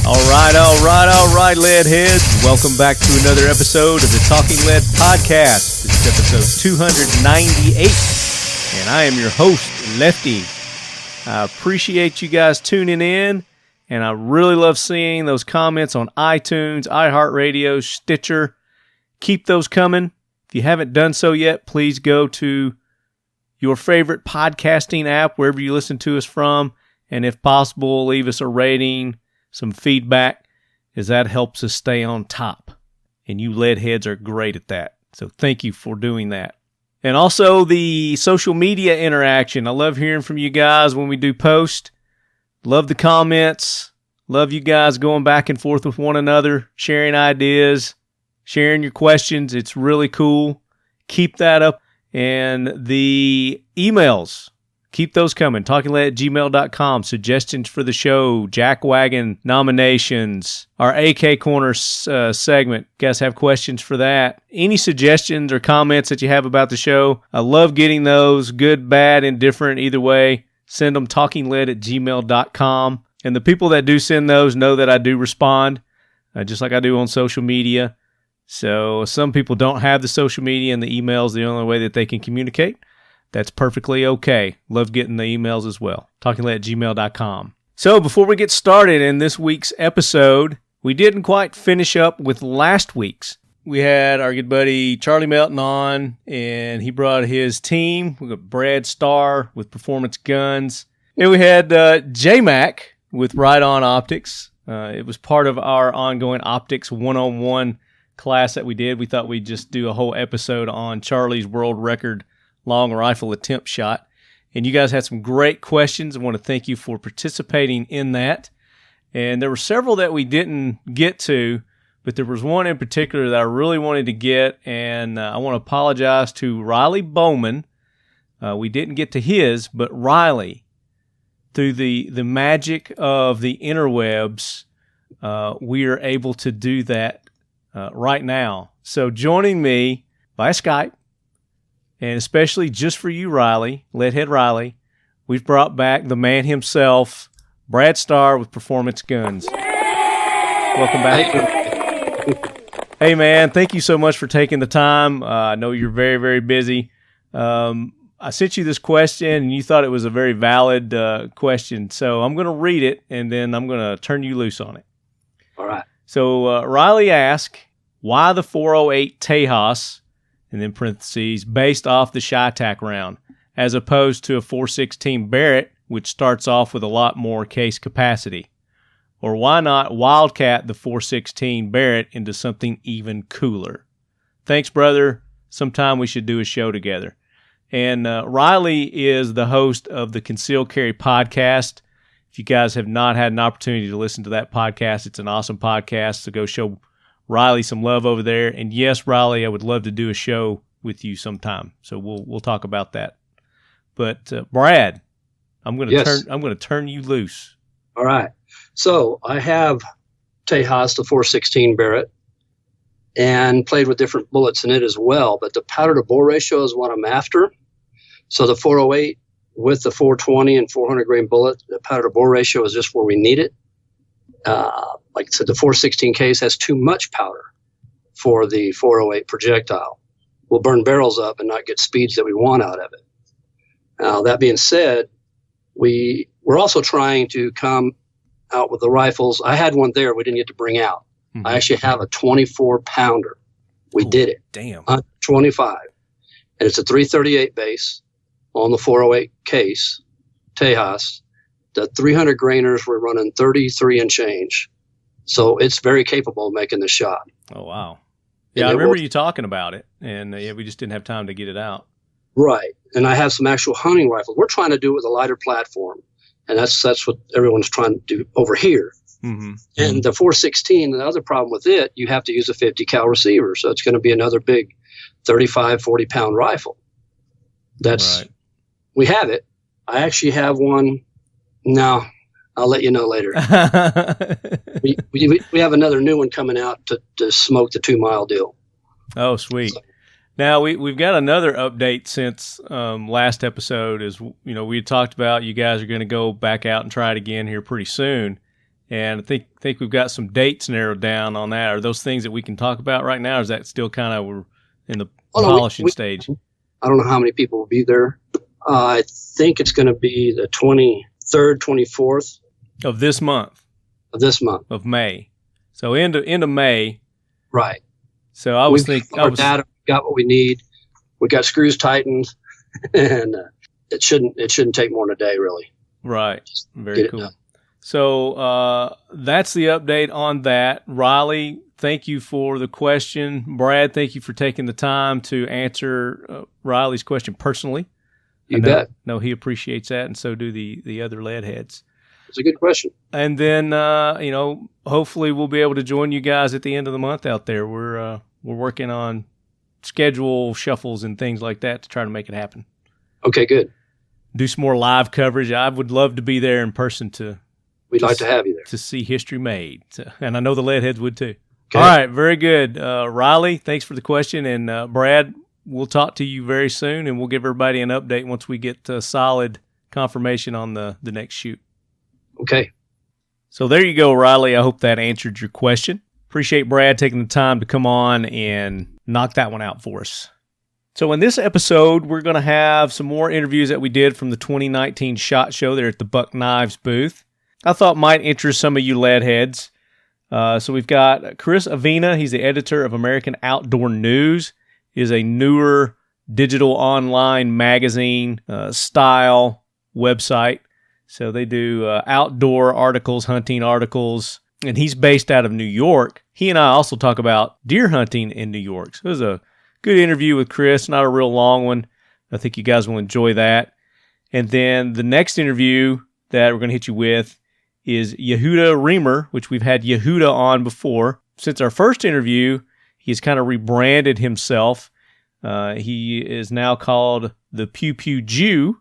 All right, lead heads. Welcome back to another episode of the Talking Lead podcast. This is episode 298, and I am your host, Lefty. I appreciate you guys tuning in, and I really love seeing those comments on iTunes, iHeartRadio, Stitcher. Keep those coming. If you haven't done so yet, please go to your favorite podcasting app, wherever you listen to us from, and if possible, leave us a rating, some feedback, as that helps us stay on top. And you lead heads are great at that. So thank you for doing that. And also the social media interaction. I love hearing from you guys when we do post. Love the comments. Love you guys going back and forth with one another, sharing ideas, sharing your questions. It's really cool. Keep that up. And the emails, keep those coming. TalkingLead@gmail.com. Suggestions for the show, Jackwagon nominations, our AK Corner segment. You guys have questions for that? Any suggestions or comments that you have about the show? I love getting those. Good, bad, indifferent, either way. Send them TalkingLead@gmail.com. And the people that do send those know that I do respond, just like I do on social media. So some people don't have the social media, and the email is the only way that they can communicate. That's perfectly okay. Love getting the emails as well. TalkingLead@gmail.com. So before we get started in this week's episode, we didn't quite finish up with last week's. We had our good buddy Charlie Melton on, and he brought his team. We got Brad Stair with Performance Guns. And we had J-Mac with Ride On Optics. It was part of our ongoing Optics 101 class that we did. We thought we'd just do a whole episode on Charlie's world record long rifle attempt shot. And you guys had some great questions. I want to thank you for participating in that. And there were several that we didn't get to, but there was one in particular that I really wanted to get, and I want to apologize to Riley Bowman. We didn't get to his, but Riley, through the magic of the interwebs, we are able to do that right now. So joining me by Skype, and especially just for you, Riley, Leadhead Riley, we've brought back the man himself, Brad Stair with Performance Guns. Welcome back. Hey, man, thank you so much for taking the time. I know you're very, very busy. I sent you this question, and you thought it was a very valid question. So I'm going to read it, and then I'm going to turn you loose on it. All right. So Riley asked, why the 408 Tejas, and then parentheses, based off the ShyTac round, as opposed to a 416 Barrett, which starts off with a lot more case capacity? Or why not wildcat the 416 Barrett into something even cooler? Thanks, brother. Sometime we should do a show together. And Riley is the host of the Concealed Carry podcast. If you guys have not had an opportunity to listen to that podcast, it's an awesome podcast. So go show Riley some love over there. And yes, Riley, I would love to do a show with you sometime. So we'll talk about that. But Brad, I'm going to turn you loose. All right. So I have Tejas, the 416 Barrett, and played with different bullets in it as well. But the powder to bore ratio is what I'm after. So the 408 with the 420 and 400 grain bullet, the powder to bore ratio is just where we need it. Like I said, the 416 case has too much powder for the 408 projectile. We'll burn barrels up and not get speeds that we want out of it. Now, that being said, we're also trying to come out with the rifles. I had one there we didn't get to bring out. Mm-hmm. I actually have a 24-pounder. We did it. Damn. 25. And it's a 338 base on the 408 case, Tejas. The 300 grainers were running 33 and change. So it's very capable of making the shot. Oh, wow. Yeah, I remember you talking about it, and we just didn't have time to get it out. Right. And I have some actual hunting rifles. We're trying to do it with a lighter platform, and that's what everyone's trying to do over here. Mm-hmm. And the 416, the other problem with it, you have to use a 50 cal receiver. So it's going to be another big 35, 40-pound rifle. That's right. We have it. I actually have one. No, I'll let you know later. we have another new one coming out to smoke the 2 mile deal. Oh, sweet. So, now we've got another update since last episode. Is we had talked about you guys are going to go back out and try it again here pretty soon, And I think we've got some dates narrowed down on that. Are those things that we can talk about right now, or is that still kind of we're in the polishing stage? I don't know how many people will be there. I think it's going to be the 23rd, 24th. Of this month. Of May. So end of May. Right. So I was thinking. Our data, we got what we need. We got screws tightened, and it shouldn't take more than a day, really. Right. Very cool. So that's the update on that. Riley, thank you for the question. Brad, thank you for taking the time to answer Riley's question personally. You bet. No, he appreciates that, and so do the other lead heads. It's a good question. And then, hopefully we'll be able to join you guys at the end of the month out there. We're working on schedule shuffles and things like that to try to make it happen. Okay, good. Do some more live coverage. I would love to be there in person We'd like to have you there. To see history made. And I know the lead heads would too. Okay. All right, very good. Riley, thanks for the question. And Brad, we'll talk to you very soon, and we'll give everybody an update once we get solid confirmation on the next shoot. Okay. So there you go, Riley. I hope that answered your question. Appreciate Brad taking the time to come on and knock that one out for us. So in this episode, we're going to have some more interviews that we did from the 2019 SHOT Show there at the Buck Knives booth. I thought might interest some of you lead heads. So we've got Chris Avena. He's the editor of American Outdoor News. He is a newer digital online magazine style website. So they do outdoor articles, hunting articles, and he's based out of New York. He and I also talk about deer hunting in New York. So it was a good interview with Chris, not a real long one. I think you guys will enjoy that. And then the next interview that we're going to hit you with is Yehuda Remer, which we've had Yehuda on before. Since our first interview, he's kind of rebranded himself. He is now called the Pew Pew Jew.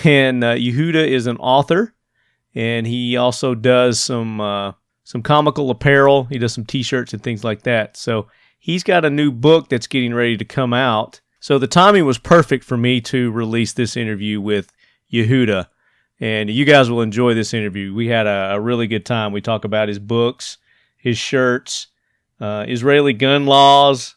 And Yehuda is an author, and he also does some comical apparel. He does some T-shirts and things like that. So he's got a new book that's getting ready to come out. So the timing was perfect for me to release this interview with Yehuda, and you guys will enjoy this interview. We had a really good time. We talk about his books, his shirts, Israeli gun laws,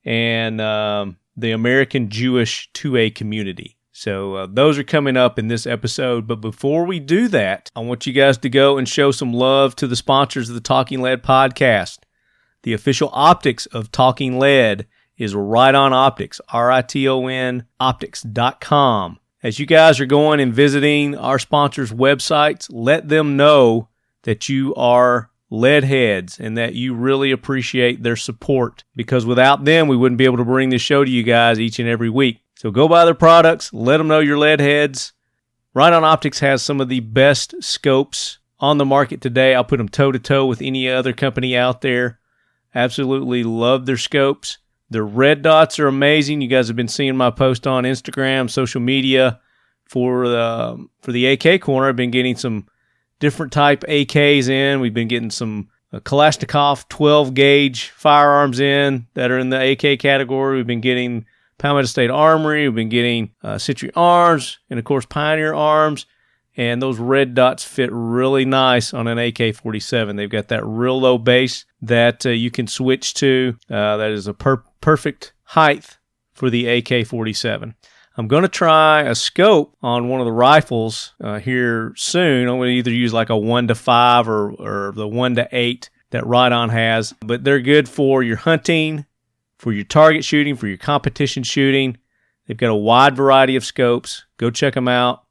and the American Jewish 2A community. So those are coming up in this episode. But before we do that, I want you guys to go and show some love to the sponsors of the Talking Lead podcast. The official optics of Talking Lead is Right On Optics, RITON optics.com. As you guys are going and visiting our sponsors' websites, let them know that you are lead heads and that you really appreciate their support, because without them, we wouldn't be able to bring this show to you guys each and every week. So go buy their products, let them know you're lead heads. Right On Optics has some of the best scopes on the market today. I'll put them toe-to-toe with any other company out there. Absolutely love their scopes. Their red dots are amazing. You guys have been seeing my post on Instagram, social media. For the AK corner, I've been getting some different type AKs in. We've been getting some Kalashnikov 12-gauge firearms in that are in the AK category. We've been getting Palmetto State Armory. We've been getting Century Arms and, of course, Pioneer Arms. And those red dots fit really nice on an AK-47. They've got that real low base that you can switch to. That is a perfect height for the AK-47. I'm going to try a scope on one of the rifles here soon. I'm going to either use like a 1-5 or the 1-8 that Right On has. But they're good for your hunting, for your target shooting, for your competition shooting. They've got a wide variety of scopes. Go check them out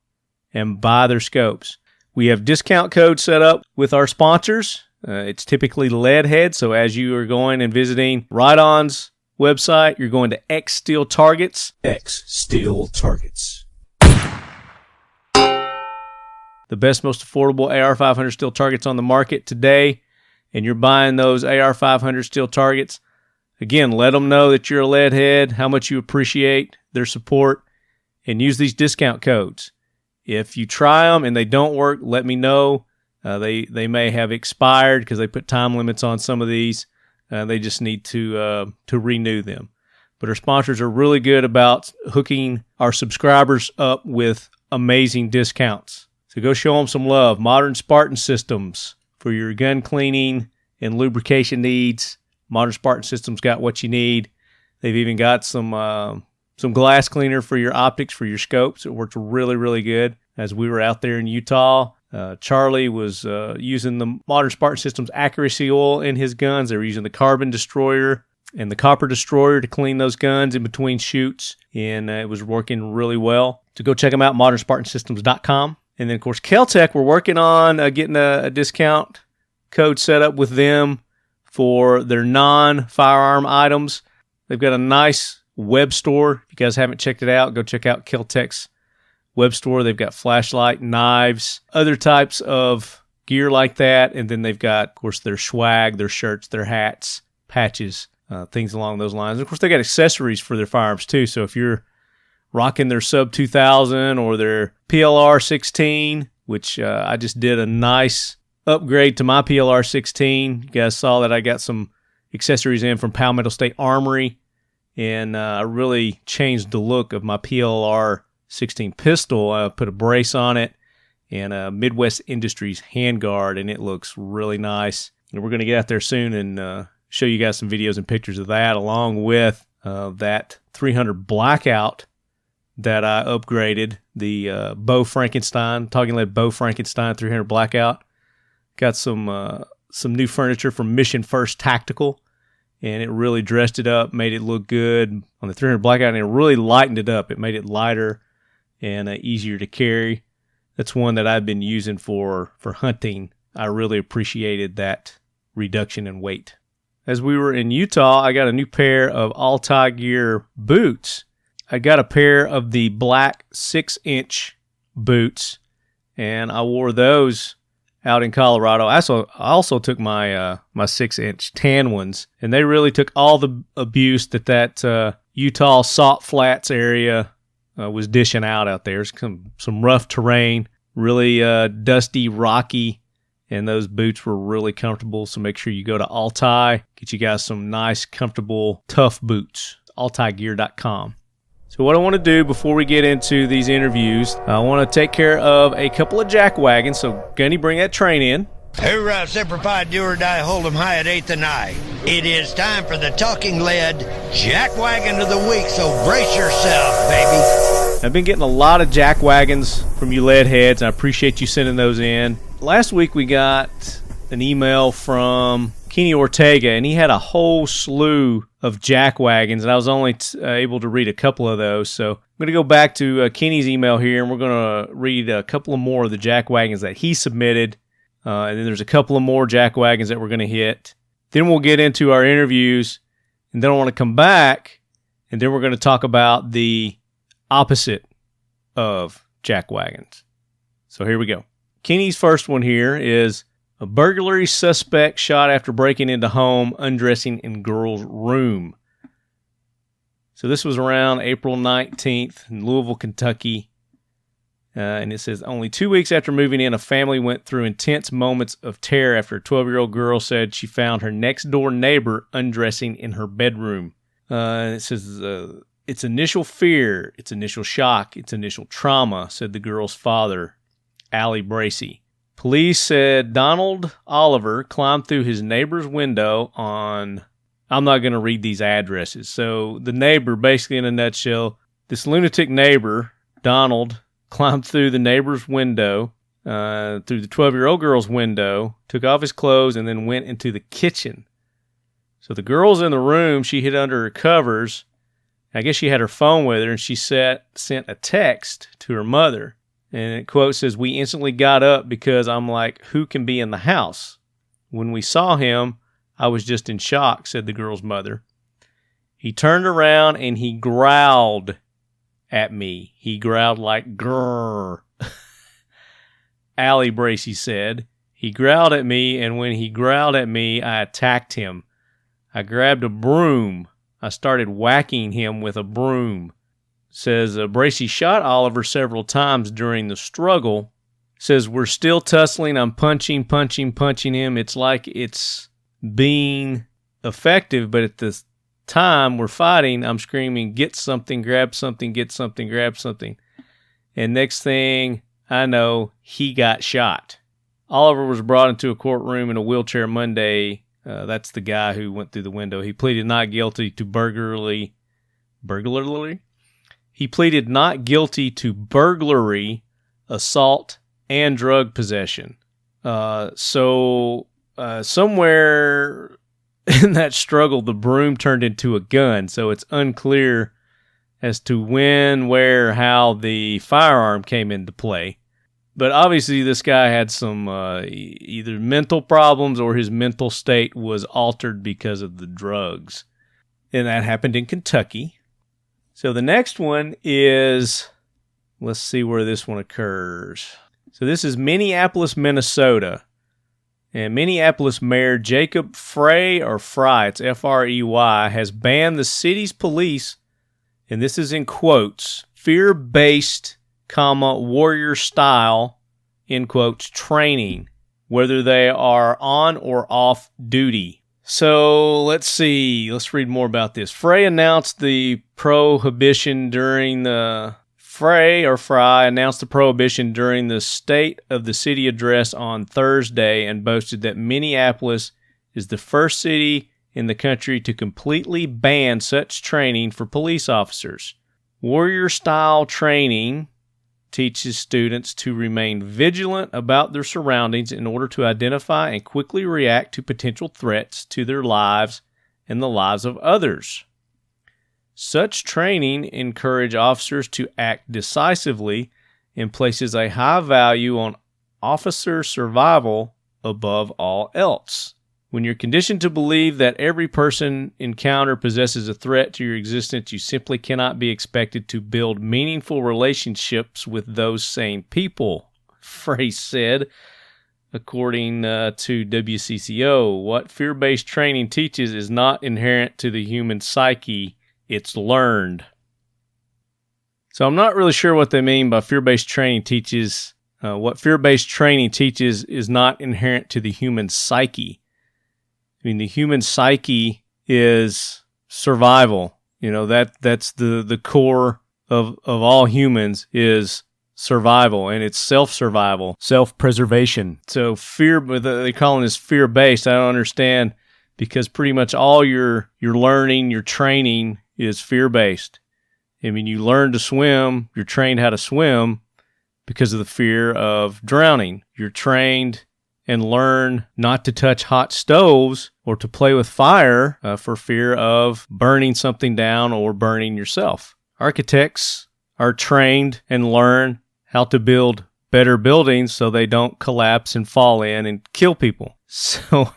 and buy their scopes. We have discount codes set up with our sponsors. It's typically Leadhead, so as you are going and visiting Right On's website, you're going to X Steel Targets. X Steel Targets. The best, most affordable AR-500 steel targets on the market today, and you're buying those AR-500 steel targets. Again, let them know that you're a Leadhead, how much you appreciate their support, and use these discount codes. If you try them and they don't work, let me know. They may have expired because they put time limits on some of these. They just need to renew them. But our sponsors are really good about hooking our subscribers up with amazing discounts. So go show them some love. Modern Spartan Systems for for your gun cleaning and lubrication needs. Modern Spartan Systems got what you need. They've even got some glass cleaner for your optics, for your scopes. It works really, really good. As we were out there in Utah, Charlie was using the Modern Spartan Systems accuracy oil in his guns. They were using the carbon destroyer and the copper destroyer to clean those guns in between shoots, and it was working really well. So go check them out, modernspartansystems.com. And then, of course, Kel-Tec, we're working on getting a discount code set up with them for their non-firearm items. They've got a nice web store. If you guys haven't checked it out, go check out Kel-Tec's web store. They've got flashlight, knives, other types of gear like that. And then they've got, of course, their swag, their shirts, their hats, patches, things along those lines. And of course, they got accessories for their firearms too. So if you're rocking their Sub 2000 or their PLR 16, which I just did a nice upgrade to my PLR 16. You guys saw that I got some accessories in from Palmetto State Armory, and I really changed the look of my PLR 16 pistol. I put a brace on it and a Midwest Industries handguard, and it looks really nice. And we're going to get out there soon and show you guys some videos and pictures of that, along with that 300 Blackout that I upgraded, the Bo Frankenstein, Talking Lead Bo Frankenstein 300 Blackout. Got some new furniture from Mission First Tactical, and it really dressed it up, made it look good on the 300 Blackout, and it really lightened it up. It made it lighter and easier to carry. That's one that I've been using for hunting. I really appreciated that reduction in weight. As we were in Utah, I got a new pair of Altai Gear boots. I got a pair of the black 6-inch boots, and I wore those out in Colorado. I also took my 6-inch tan ones, and they really took all the abuse that Utah Salt Flats area was dishing out there. Some rough terrain, really dusty, rocky, and those boots were really comfortable. So make sure you go to Altai, get you guys some nice, comfortable, tough boots. AltaiGear.com. So what I want to do before we get into these interviews, I want to take care of a couple of jack wagons. So Gunny, bring that train in. Hoorah, Semper Fi, do or die, hold 'em high at 8th and I. It is time for the Talking Lead Jackwagon of the Week, so brace yourself, baby. I've been getting a lot of jack wagons from you lead heads, and I appreciate you sending those in. Last week we got an email from Kenny Ortega, and he had a whole slew of jack wagons, and I was only able to read a couple of those. So I'm going to go back to Kenny's email here, and we're going to read a couple of more of the jack wagons that he submitted. And then there's a couple of more jack wagons that we're going to hit. Then we'll get into our interviews, and then I want to come back, and then we're going to talk about the opposite of jack wagons. So here we go. Kenny's first one here is a burglary suspect shot after breaking into home, undressing in girl's room. So this was around April 19th in Louisville, Kentucky. And it says, only 2 weeks after moving in, a family went through intense moments of terror after a 12-year-old girl said she found her next-door neighbor undressing in her bedroom. And it says, its initial fear, its initial shock, its initial trauma, said the girl's father, Allie Bracey. Police said Donald Oliver climbed through his neighbor's window on, I'm not going to read these addresses. So the neighbor, basically in a nutshell, this lunatic neighbor, Donald, climbed through the neighbor's window, through the 12-year-old girl's window, took off his clothes, and then went into the kitchen. So the girl's in the room. She hid under her covers. I guess she had her phone with her, and she sent a text to her mother. And it quote says, we instantly got up because I'm like, who can be in the house? When we saw him, I was just in shock, said the girl's mother. He turned around and he growled at me. He growled like, grrr. Allie Bracey said, he growled at me, and when he growled at me, I attacked him. I grabbed a broom. I started whacking him with a broom. Says Bracey shot Oliver several times during the struggle. Says we're still tussling. I'm punching him. It's like it's being effective, but at the time we're fighting, I'm screaming, get something, grab something, get something, grab something. And next thing I know, he got shot. Oliver was brought into a courtroom in a wheelchair Monday. That's the guy who went through the window. He pleaded not guilty to burglary. He pleaded not guilty to burglary, assault, and drug possession. So somewhere in that struggle, the broom turned into a gun. So it's unclear as to when, where, how the firearm came into play. But obviously this guy had some either mental problems or his mental state was altered because of the drugs. And that happened in Kentucky. So the next one is, let's see where this one occurs. So this is Minneapolis, Minnesota. And Minneapolis Mayor Jacob Frey, it's F-R-E-Y, has banned the city's police, and this is in quotes, fear-based, warrior style, in quotes, training, whether they are on or off duty. So let's see. Let's read more about this. Frey announced the prohibition during the State of the City address on Thursday and boasted that Minneapolis is the first city in the country to completely ban such training for police officers. Warrior-style training teaches students to remain vigilant about their surroundings in order to identify and quickly react to potential threats to their lives and the lives of others. Such training encourages officers to act decisively and places a high value on officer survival above all else. When you're conditioned to believe that every person encounter possesses a threat to your existence, you simply cannot be expected to build meaningful relationships with those same people, Frey said, according to WCCO. What fear-based training teaches is not inherent to the human psyche, it's learned. So I'm not really sure what they mean by fear-based training teaches. What fear-based training teaches is not inherent to the human psyche. I mean, the human psyche is survival. You know, that's the core of all humans is survival, and it's self-survival, self-preservation. So fear, they call this fear-based. I don't understand, because pretty much all your learning, your training is fear-based. I mean, you learn to swim, you're trained how to swim because of the fear of drowning. You're trained and learn not to touch hot stoves or to play with fire for fear of burning something down or burning yourself. Architects are trained and learn how to build better buildings so they don't collapse and fall in and kill people. So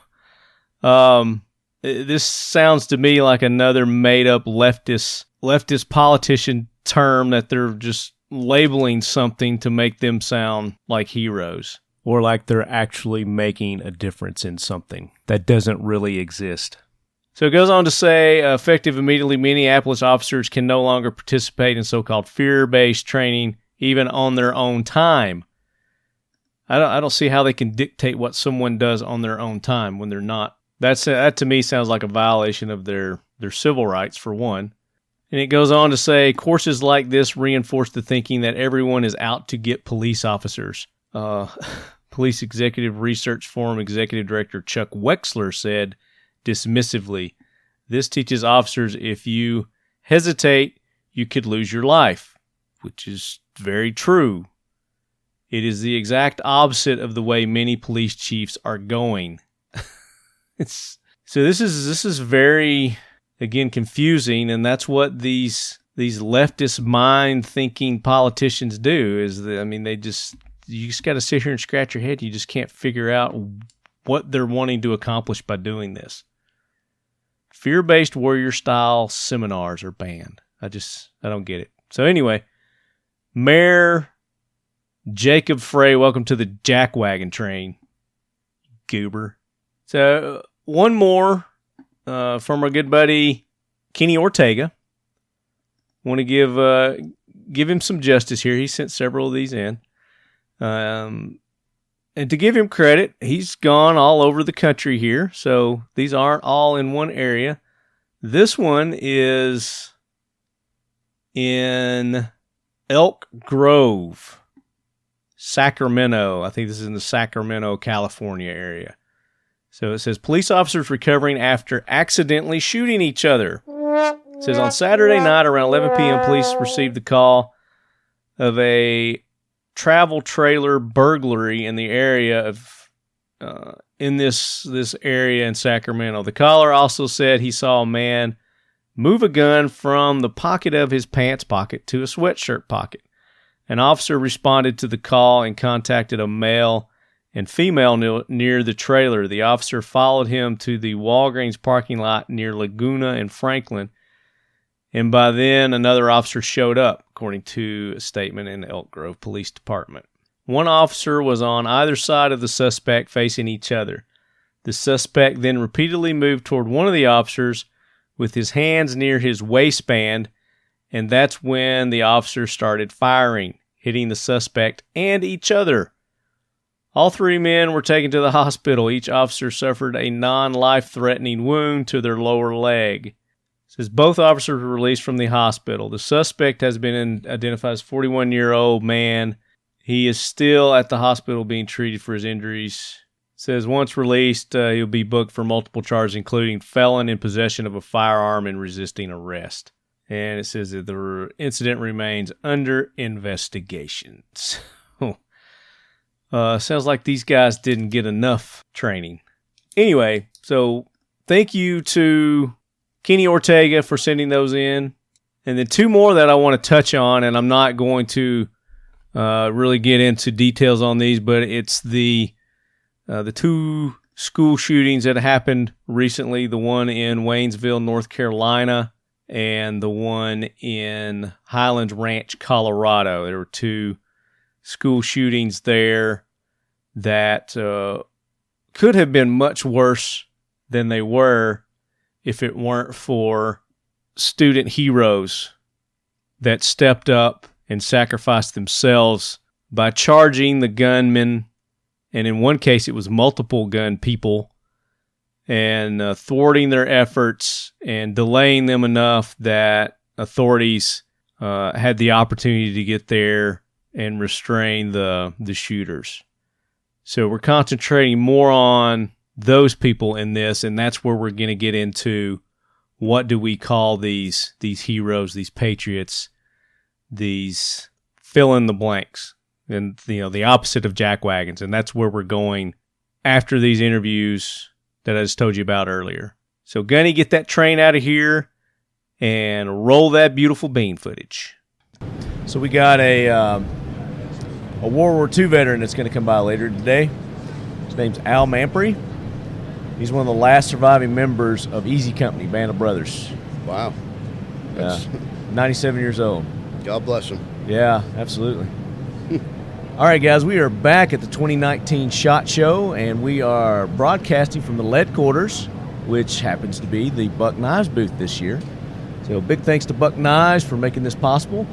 this sounds to me like another made-up leftist politician term that they're just labeling something to make them sound like heroes, or like they're actually making a difference in something that doesn't really exist. So it goes on to say, effective immediately, Minneapolis officers can no longer participate in so-called fear-based training, even on their own time. I don't see how they can dictate what someone does on their own time when they're not. That to me sounds like a violation of their civil rights, for one. And it goes on to say, courses like this reinforce the thinking that everyone is out to get police officers. Police Executive Research Forum Executive Director Chuck Wexler said dismissively, "This teaches officers if you hesitate, you could lose your life," which is very true. It is the exact opposite of the way many police chiefs are going. So this is very, again, confusing, and that's what these leftist mind-thinking politicians do. You just got to sit here and scratch your head. You just can't figure out what they're wanting to accomplish by doing this. Fear-based warrior-style seminars are banned. I don't get it. So anyway, Mayor Jacob Frey, welcome to the Jackwagon Train, goober. So one more from our good buddy Kenny Ortega. Want to give him some justice here. He sent several of these in. And to give him credit, he's gone all over the country here, so these aren't all in one area. This one is in Elk Grove. Sacramento. I think this is in the Sacramento, California area. So it says, police officers recovering after accidentally shooting each other. It says, on Saturday night around 11 p.m., police received the call of a travel trailer burglary in the area of in this area in Sacramento. The caller also said he saw a man move a gun from the pocket of his pants pocket to a sweatshirt pocket. An officer responded to the call and contacted a male and female near the trailer. The officer followed him to the Walgreens parking lot near Laguna and Franklin, and by then another officer showed up, according to a statement in the Elk Grove Police Department. One officer was on either side of the suspect facing each other. The suspect then repeatedly moved toward one of the officers with his hands near his waistband, and that's when the officer started firing, hitting the suspect and each other. All three men were taken to the hospital. Each officer suffered a non-life-threatening wound to their lower leg. It says both officers were released from the hospital. The suspect has been identified as a 41-year-old man. He is still at the hospital being treated for his injuries. It says once released, he'll be booked for multiple charges, including felon in possession of a firearm and resisting arrest. And it says that the incident remains under investigation. Sounds like these guys didn't get enough training. Anyway, so thank you to Kenny Ortega for sending those in. And then two more that I want to touch on, and I'm not going to really get into details on these, but it's the two school shootings that happened recently, the one in Waynesville, North Carolina, and the one in Highlands Ranch, Colorado. There were two school shootings there that could have been much worse than they were if it weren't for student heroes that stepped up and sacrificed themselves by charging the gunmen, and in one case it was multiple gun people, and thwarting their efforts and delaying them enough that authorities had the opportunity to get there and restrain the shooters. So we're concentrating more on those people in this, and that's where we're going to get into what do we call these heroes, these patriots, these fill in the blanks, and the opposite of jackwagons, and that's where we're going after these interviews that I just told you about earlier. So Gunny, get that train out of here and roll that beautiful bean footage. So we got a World War II veteran that's going to come by later today. His name's Al Mampry. He's one of the last surviving members of Easy Company, Band of Brothers. Wow. That's 97 years old. God bless him. Yeah, absolutely. All right, guys, we are back at the 2019 SHOT Show, and we are broadcasting from the lead quarters, which happens to be the Buck Knives booth this year. So big thanks to Buck Knives for making this possible.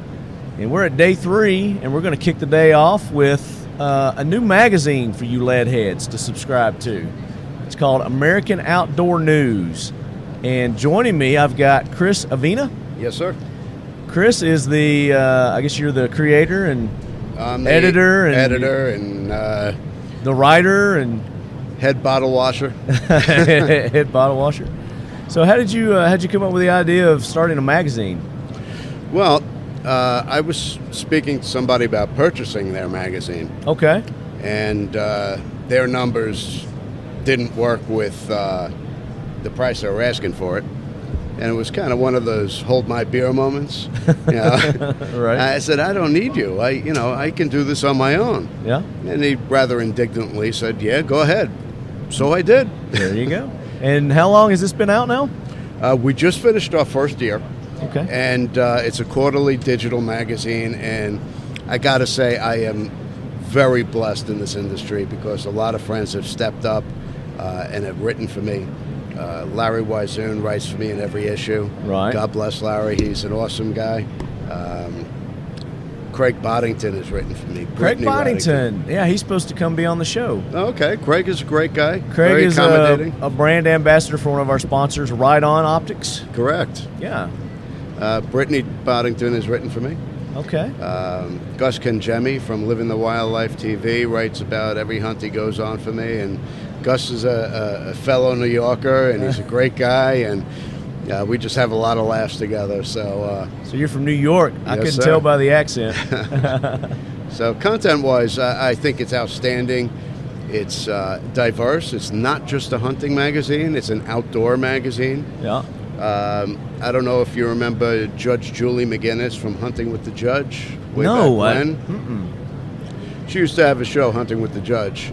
And we're at day 3, and we're going to kick the day off with a new magazine for you lead heads to subscribe to. It's called American Outdoor News. And joining me, I've got Chris Avena. Yes, sir. Chris is the, I guess you're the creator and editor and the writer and head bottle washer. head bottle washer. So how'd you come up with the idea of starting a magazine? Well, I was speaking to somebody about purchasing their magazine. Okay. And their numbers didn't work with the price they were asking for it. And it was kind of one of those hold my beer moments. You know? Right. I said, I don't need you. I can do this on my own. Yeah. And he rather indignantly said, yeah, go ahead. So I did. There you go. And how long has this been out now? We just finished our first year. Okay. And it's a quarterly digital magazine. And I got to say, I am very blessed in this industry because a lot of friends have stepped up and have written for me. Larry Wizoon writes for me in every issue. Right. God bless Larry. He's an awesome guy. Craig Boddington has written for me. Craig Boddington. Yeah, he's supposed to come be on the show. Okay. Craig is a great guy. Craig very is accommodating. a brand ambassador for one of our sponsors, Ride On Optics. Correct. Yeah. Brittany Boddington has written for me. Okay. Gus Kangemi from Living the Wildlife TV writes about every hunt he goes on for me, and Gus is a fellow New Yorker, and he's a great guy, and we just have a lot of laughs together. So you're from New York. Yes, I couldn't sir. tell by the accent. So content-wise, I think it's outstanding. It's diverse. It's not just a hunting magazine. It's an outdoor magazine. Yeah. I don't know if you remember Judge Julie McGinnis from Hunting with the Judge. Way No. back when. She used to have a show, Hunting with the Judge.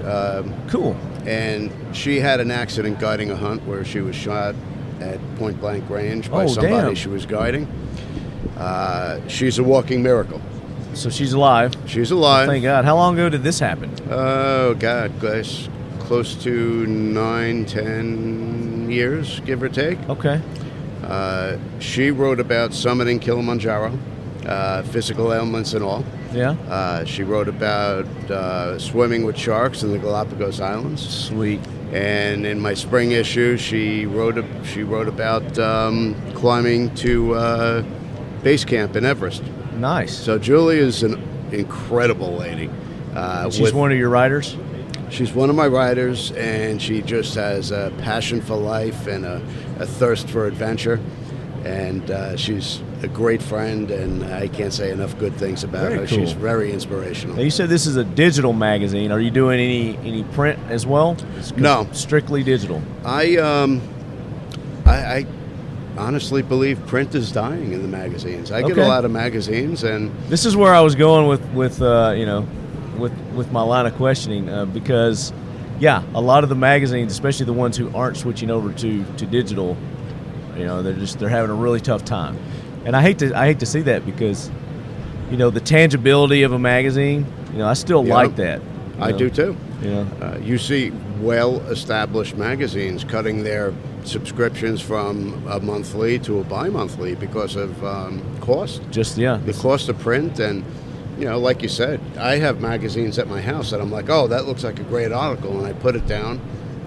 Cool. And she had an accident guiding a hunt where she was shot at point-blank range by Oh, somebody damn. she was guiding. She's a walking miracle. So she's alive. She's alive. Thank God. How long ago did this happen? Oh, God, guys. Close to 9-10 years, give or take. Okay. She wrote about summiting Kilimanjaro, physical ailments and all. Yeah. She wrote about swimming with sharks in the Galapagos Islands. Sweet. And in my spring issue, she wrote about climbing to base camp in Everest. Nice. So Julie is an incredible lady. She's one of your writers? She's one of my writers, and she just has a passion for life and a thirst for adventure. And she's a great friend, and I can't say enough good things about Very her. cool. She's very inspirational. Now, you said this is a digital magazine. Are you doing any print as well? It's No. Strictly digital. I honestly believe print is dying in the magazines. I get Okay. a lot of magazines, and This is where I was going with my line of questioning because, yeah, a lot of the magazines, especially the ones who aren't switching over to digital, they're having a really tough time, and I hate to see that because, the tangibility of a magazine, I still Yeah. like that. I do too. Yeah. You see well-established magazines cutting their subscriptions from a monthly to a bi-monthly because of cost. The cost of print, and like you said, I have magazines at my house that I'm like, oh, that looks like a great article, and I put it down,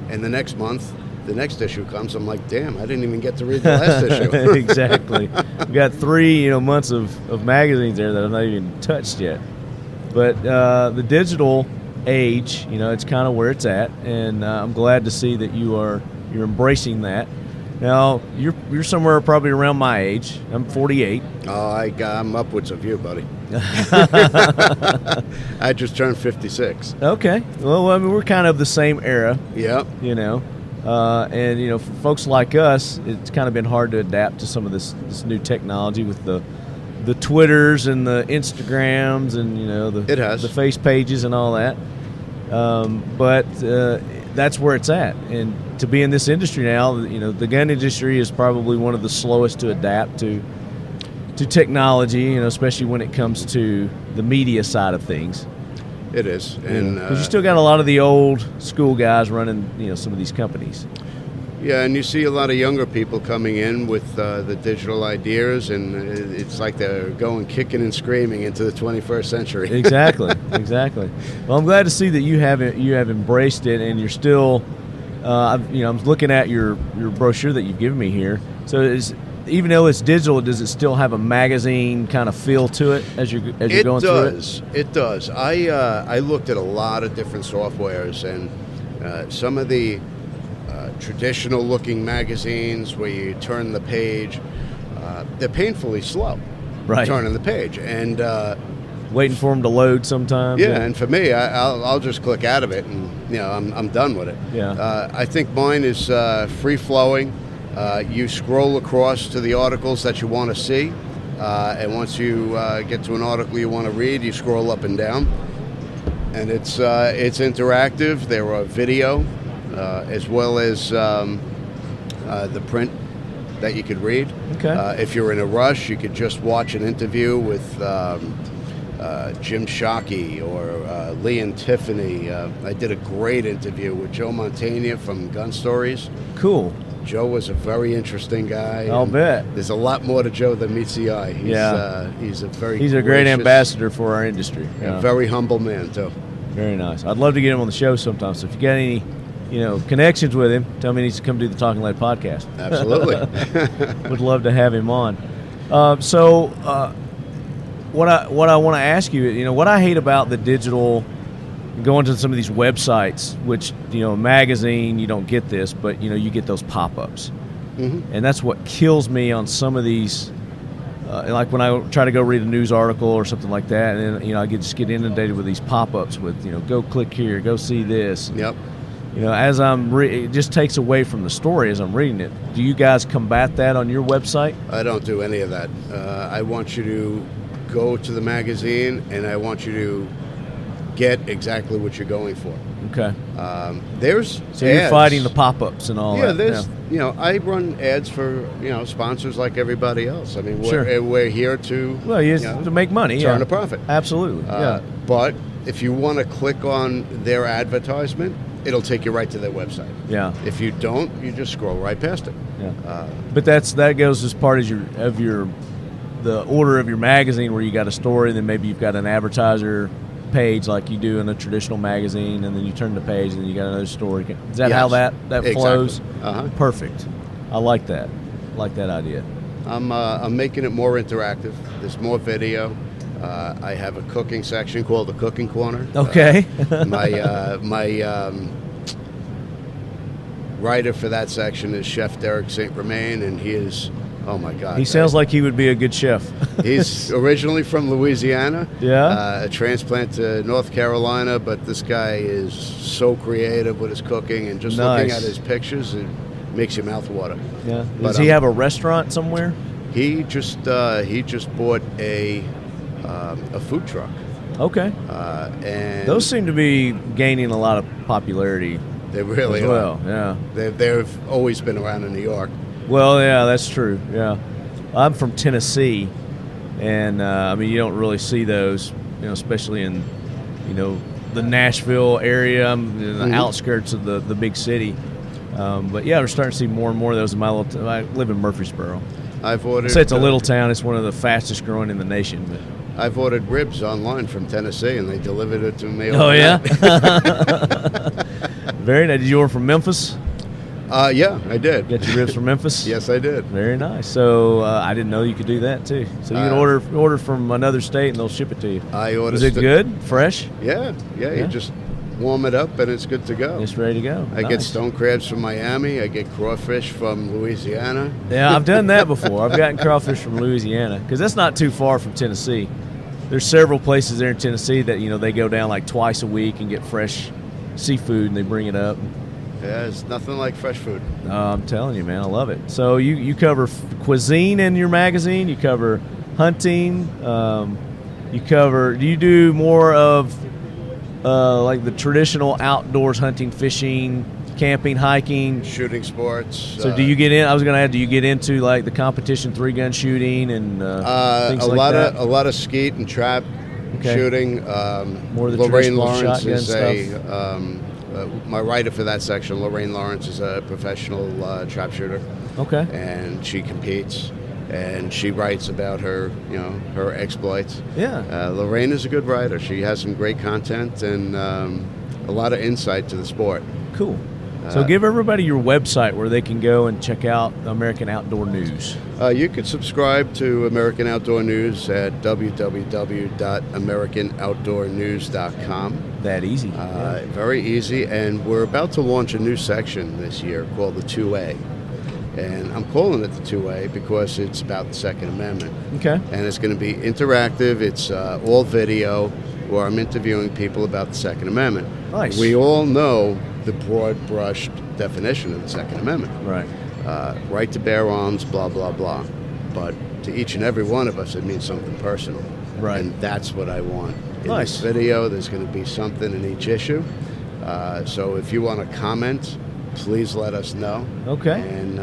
and the next month, the next issue comes, I'm like, damn, I didn't even get to read the last issue. Exactly. We got 3 months of magazines there that I've not even touched yet. But the digital age, it's kind of where it's at, and I'm glad to see that you're embracing that. Now you're somewhere probably around my age. I'm 48. Oh, I'm upwards of you, buddy. I just turned 56. Okay. Well, I mean, we're kind of the same era. Yep. And for folks like us, it's kind of been hard to adapt to some of this new technology with the Twitters and the Instagrams and It has. the face pages and all that. But that's where it's at. And to be in this industry now, the gun industry is probably one of the slowest to adapt to technology, especially when it comes to the media side of things. It is. And because you still got a lot of the old school guys running, some of these companies. yeah, and you see a lot of younger people coming in with the digital ideas, and it's like they're going kicking and screaming into the 21st century. Exactly. Well, I'm glad to see that you have embraced it, and you're still. I'm looking at your brochure that you've given me here. So even though it's digital, does it still have a magazine kind of feel to it as you're going through it? It does. I looked at a lot of different softwares, and some of the traditional looking magazines where you turn the page, they're painfully slow. Right. Turning the page, and waiting for them to load sometimes. yeah, and for me, I'll just click out of it, and I'm done with it. Yeah. I think mine is free flowing. You scroll across to the articles that you want to see, and once you get to an article you want to read, you scroll up and down, and it's interactive. There are video as well as the print that you could read. Okay. If you're in a rush, you could just watch an interview with Jim Shockey or Lee and Tiffany. I did a great interview with Joe Montaigne from Gun Stories. Cool. Joe was a very interesting guy. I'll bet. There's a lot more to Joe than meets the eye. He's a He's a great ambassador for our industry. And a very humble man, too. Very nice. I'd love to get him on the show sometime. So if you got any, connections with him, tell me he needs to come do the Talking Lead podcast. Absolutely. Would love to have him on. what I want to ask you, what I hate about the digital, going to some of these websites, which, magazine, you don't get this, but, you get those pop-ups. Mm-hmm. And that's what kills me on some of these, like when I try to go read a news article or something like that, and then, I just get inundated with these pop-ups with, go click here, go see this. Yep. As it just takes away from the story as I'm reading it. Do you guys combat that on your website? I don't do any of that. I want you to go to the magazine, and I want you to get exactly what you're going for. Okay. There's so ads. You're fighting the pop-ups and all that. Yeah, there's, I run ads for, sponsors like everybody else. I mean, sure. we're here to, to make money, turn a profit. Absolutely, But if you want to click on their advertisement, it'll take you right to their website. Yeah. If you don't, you just scroll right past it. Yeah. But that goes as part of the order of your magazine, where you got a story, and then maybe you've got an advertiser page like you do in a traditional magazine, and then you turn the page and then you got another story. Is that how that flows? Exactly. Uh-huh. Perfect. I like that. I like that idea. I'm making it more interactive. There's more video. I have a cooking section called the Cooking Corner. Okay. My writer for that section is Chef Derek St. Romain, and he is, oh my God. He sounds like he would be a good chef. He's originally from Louisiana. Yeah. A transplant to North Carolina, but this guy is so creative with his cooking, and just looking at his pictures, it makes your mouth water. Yeah. Does he have a restaurant somewhere? He just bought a food truck. Okay. And those seem to be gaining a lot of popularity. They really as well. are. Yeah. They've always been around in New York. Well, yeah, that's true. Yeah. I'm from Tennessee, and you don't really see those, especially in, the Nashville area, in the outskirts of the big city. But yeah, we're starting to see more and more of those in my little. I live in Murfreesboro. I've ordered. It's a little town. It's one of the fastest growing in the nation. But I've ordered ribs online from Tennessee, and they delivered it to me. Oh yeah. Very nice. Did you order from Memphis? Yeah, I did. Get your ribs from Memphis? Yes, I did. Very nice. So I didn't know you could do that too. So you can order from another state and they'll ship it to you. I ordered. Is it good? Fresh? Yeah. You just warm it up and it's good to go. It's ready to go. I get stone crabs from Miami. I get crawfish from Louisiana. Yeah, I've done that before. I've gotten crawfish from Louisiana because that's not too far from Tennessee. There's several places there in Tennessee that they go down like twice a week and get fresh seafood and they bring it up. Yeah, it's nothing like fresh food. I'm telling you, man, I love it. So you cover cuisine in your magazine. You cover hunting. Do you do more of like the traditional outdoors hunting, fishing, camping, hiking, shooting sports? So do you get in? I was going to add, do you get into like the competition 3-gun shooting and things like that? A lot of skeet and trap shooting. More of the Lorraine traditional Lawrence shotgun is stuff. My writer for that section, Lorraine Lawrence, is a professional trap shooter. Okay. And she competes, and she writes about her, her exploits. Yeah. Lorraine is a good writer. She has some great content and a lot of insight to the sport. Cool. So give everybody your website where they can go and check out American Outdoor News. You can subscribe to American Outdoor News at www.americanoutdoornews.com. That easy. Very easy, and we're about to launch a new section this year called the 2A. And I'm calling it the 2A because it's about the Second Amendment. Okay. And it's going to be interactive. It's all video where I'm interviewing people about the Second Amendment. Nice. We all know the broad-brushed definition of the Second Amendment. Right. Right to bear arms, blah, blah, blah. But to each and every one of us, it means something personal. Right. And that's what I want. In Nice. this video, there's going to be something in each issue. So if you want to comment, please let us know. Okay. And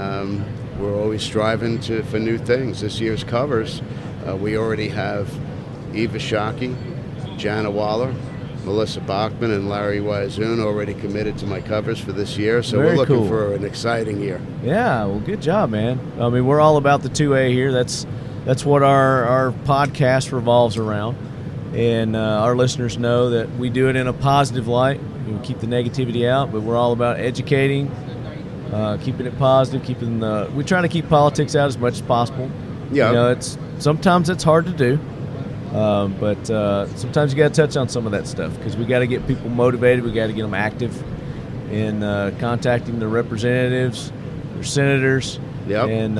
we're always striving for new things. This year's covers, we already have Eva Shockey, Jana Waller, Melissa Bachman, and Larry Wizoon already committed to my covers for this year. So Very we're looking cool. for an exciting year. Yeah, well, good job, man. I mean, we're all about the 2A here. That's what our podcast revolves around. And our listeners know that we do it in a positive light. We keep the negativity out, but we're all about educating, keeping it positive, we try to keep politics out as much as possible. Yeah. Sometimes it's hard to do. But sometimes you got to touch on some of that stuff because we got to get people motivated. We got to get them active in contacting their representatives, their senators, and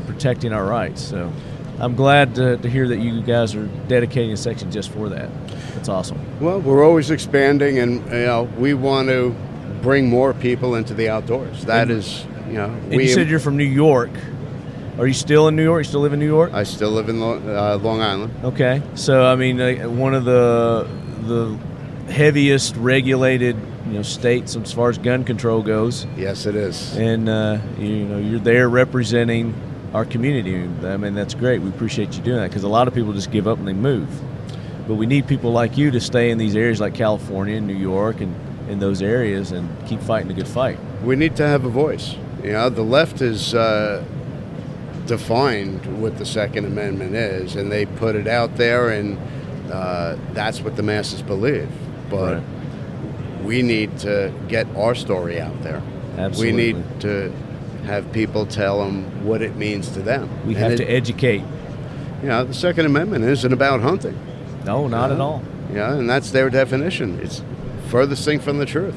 protecting our rights. So I'm glad to hear that you guys are dedicating a section just for that. That's awesome. Well, we're always expanding, and we want to bring more people into the outdoors. That is, And you said you're from New York. Are you still in New York? You still live in New York? I still live in Long Island. Okay. So, I mean, one of the heaviest regulated, states as far as gun control goes. Yes, it is. And, you're there representing our community. I mean, that's great. We appreciate you doing that because a lot of people just give up and they move. But we need people like you to stay in these areas like California and New York and in those areas and keep fighting a good fight. We need to have a voice. The left is defined what the Second Amendment is, and they put it out there, and that's what the masses believe. But we need to get our story out there. Absolutely. We need to have people tell them what it means to them. We have to educate. The Second Amendment isn't about hunting. No, not at all. And that's their definition. It's furthest thing from the truth.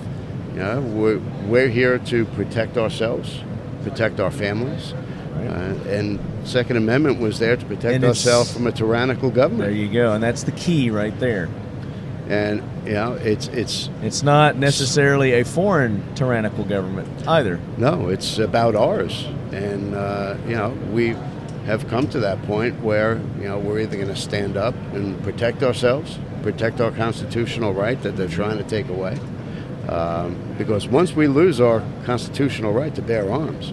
We're here to protect ourselves, protect our families. And Second Amendment was there to protect ourselves from a tyrannical government. There you go, and that's the key right there. And it's not necessarily a foreign tyrannical government either. No, it's about ours. And we have come to that point where we're either going to stand up and protect ourselves, protect our constitutional right that they're trying to take away. Because once we lose our constitutional right to bear arms,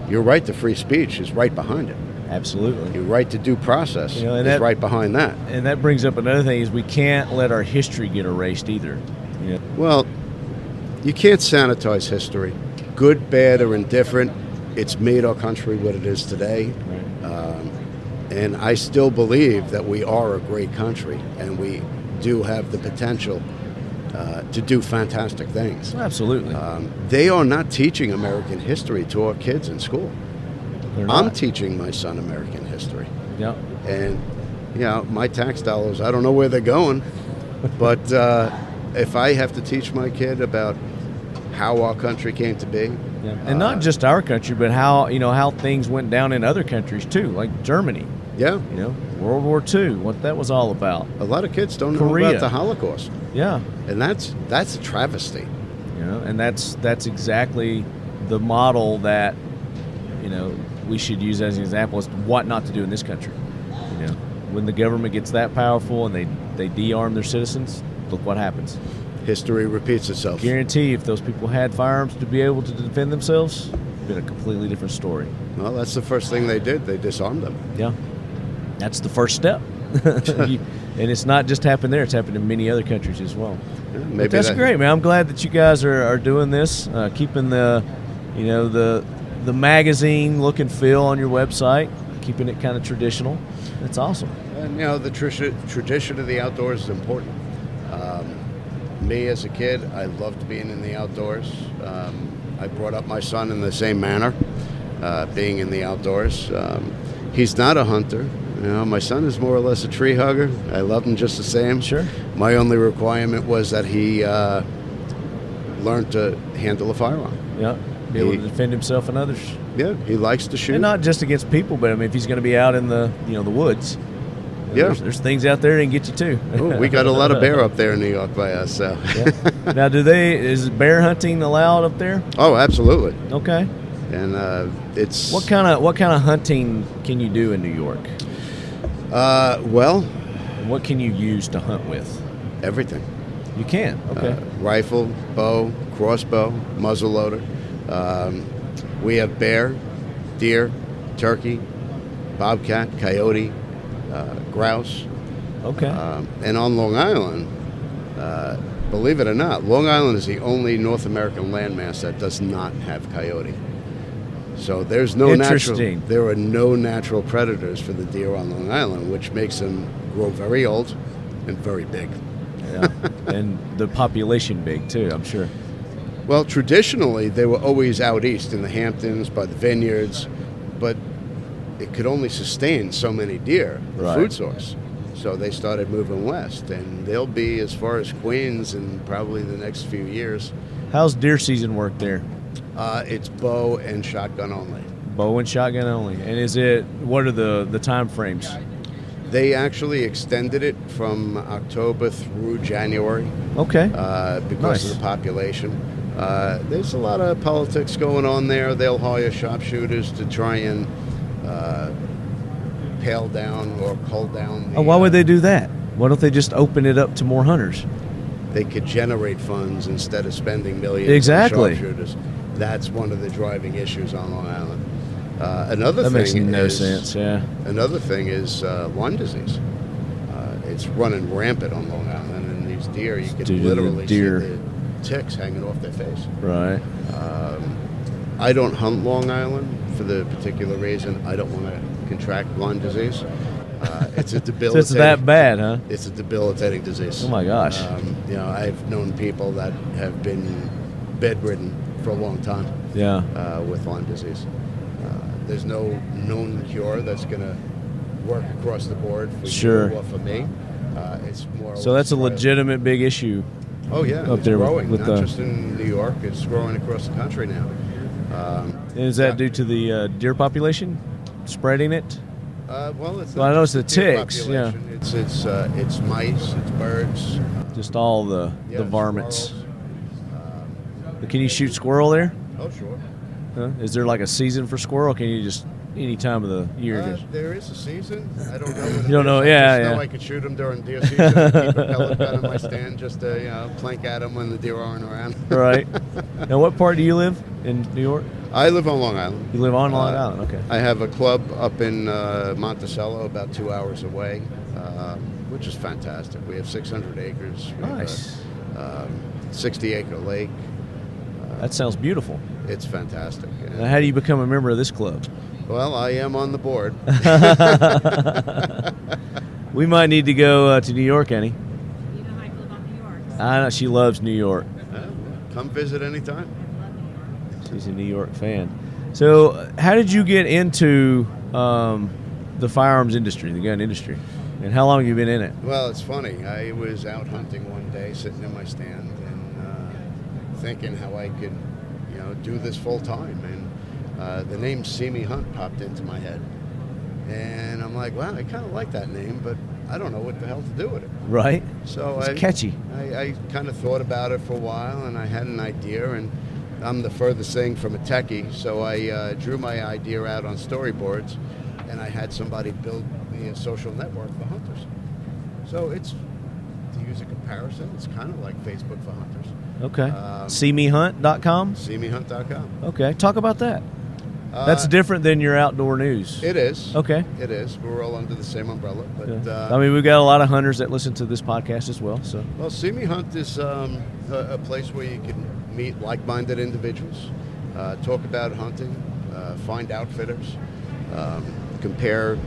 your right to free speech is right behind it. Absolutely. Your right to due process is right behind that. And that brings up another thing is we can't let our history get erased either. Well, you can't sanitize history. Good, bad, or indifferent, it's made our country what it is today. Right. And I still believe that we are a great country, and we do have the potential to do fantastic things. Absolutely. They are not teaching American history to our kids in school. I'm teaching my son American history. Yeah. And, my tax dollars, I don't know where they're going, but if I have to teach my kid about how our country came to be. Yeah. And not just our country, but how things went down in other countries too, like Germany. Yeah. World War II, what that was all about. A lot of kids don't know about the Holocaust. Yeah. And that's a travesty. And that's exactly the model that, we should use as an example as to what not to do in this country. When the government gets that powerful and they de-arm their citizens, look what happens. History repeats itself. Guarantee if those people had firearms to be able to defend themselves, it'd been a completely different story. Well, that's the first thing they did. They disarmed them. Yeah. That's the first step. And it's not just happened there. It's happened in many other countries as well. Yeah, maybe that's great, man. I'm glad that you guys are doing this, keeping the magazine look and feel on your website, keeping it kind of traditional. That's awesome. And, the tradition of the outdoors is important. Me as a kid, I loved being in the outdoors. I brought up my son in the same manner, being in the outdoors. He's not a hunter. My son is more or less a tree hugger. I love him just the same. Sure. My only requirement was that he learned to handle a firearm. Yeah. Be able to defend himself and others. Yeah, he likes to shoot. And not just against people, but if he's going to be out in the the woods. There's things out there that can get you too. Oh, we got a lot of bear up there in New York by us. So. Yeah. Now, is bear hunting allowed up there? Oh, absolutely. Okay. And it's what kind of hunting can you do in New York? Well, what can you use to hunt with? Everything. You can. Okay. Rifle, bow, crossbow, muzzleloader. We have bear, deer, turkey, bobcat, coyote, grouse. Okay. And on Long Island, believe it or not, Long Island is the only North American landmass that does not have coyote. So there are no natural predators for the deer on Long Island, which makes them grow very old and very big. Yeah. And the population big too, I'm sure. Well, traditionally, they were always out east in the Hamptons, by the vineyards, but it could only sustain so many deer, the food source. So they started moving west, and they'll be as far as Queens in probably the next few years. How's deer season work there? It's bow and shotgun only. Bow and shotgun only. And what are the time frames? They actually extended it from October through January. Okay. Because of the population. There's a lot of politics going on there. They'll hire sharpshooters to try and pale down or cull down. Why would they do that? Why don't they just open it up to more hunters? They could generate funds instead of spending millions exactly. on sharpshooters. That's one of the driving issues on Long Island. Another that thing makes no is, sense. Yeah. Another thing is Lyme disease. It's running rampant on Long Island, and these deer, you can literally see the ticks hanging off their face. Right. I don't hunt Long Island for the particular reason I don't want to contract Lyme disease. It's a debilitating. So it's that bad, huh? It's a debilitating disease. Oh my gosh. I've known people that have been bedridden for a long time. Yeah. With Lyme disease. There's no known cure that's going to work across the board for you or for me. It's more. So that's a legitimate big issue. Oh yeah, up it's there growing. With not just in New York. It's growing across the country now. Is that due to the deer population spreading it? Well, it's. Well, I know it's the ticks. Yeah. It's mice. It's birds. Just all the varmints. Can you shoot squirrel there? Oh sure. Is there like a season for squirrel? Can you just any time of the year? There is a season. I don't know. You don't know? Yeah, I know I could shoot them during deer season. I keep a pellet gun in my stand just to plank at them when the deer aren't around. Right. Now, what part do you live in New York? I live on Long Island. You live on Long Island. Okay. I have a club up in Monticello, about 2 hours away, which is fantastic. We have 600 acres. We nice. Have a 60-acre lake. That sounds beautiful. It's fantastic. Now, how do you become a member of this club? Well, I am on the board. We might need to go to New York, Annie. You know how I feel about New York. I know she loves New York. Come visit anytime. I love New York. She's a New York fan. So, how did you get into the firearms industry, the gun industry, and how long have you been in it? Well, it's funny. I was out hunting one day, sitting in my stand, and thinking how I could, do this full time, and the name See Me Hunt popped into my head, and I'm like, wow, I kind of like that name, but I don't know what the hell to do with it. Right. So it's catchy. I kind of thought about it for a while, and I had an idea, and I'm the furthest thing from a techie, so I drew my idea out on storyboards, and I had somebody build me a social network for hunters. So it's, to use a comparison, it's kind of like Facebook for hunters. Okay. SeeMeHunt.com? SeeMeHunt.com. Okay. Talk about that. That's different than your outdoor news. It is. Okay. It is. We're all under the same umbrella. But I mean, we've got a lot of hunters that listen to this podcast as well. So. Well, See Me Hunt is a place where you can meet like-minded individuals, talk about hunting, find outfitters, compare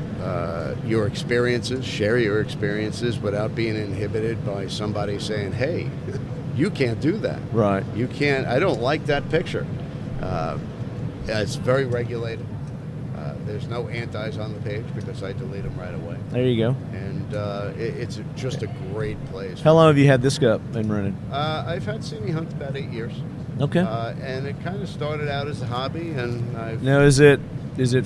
your experiences, share your experiences without being inhibited by somebody saying, hey, you can't do that. Right. You can't. I don't like that picture. It's very regulated. There's no antis on the page because I delete them right away. There you go. And it's just a great place. How long have you had this up and running? I've had See Me Hunt about 8 years. Okay. And it kind of started out as a hobby, and now is it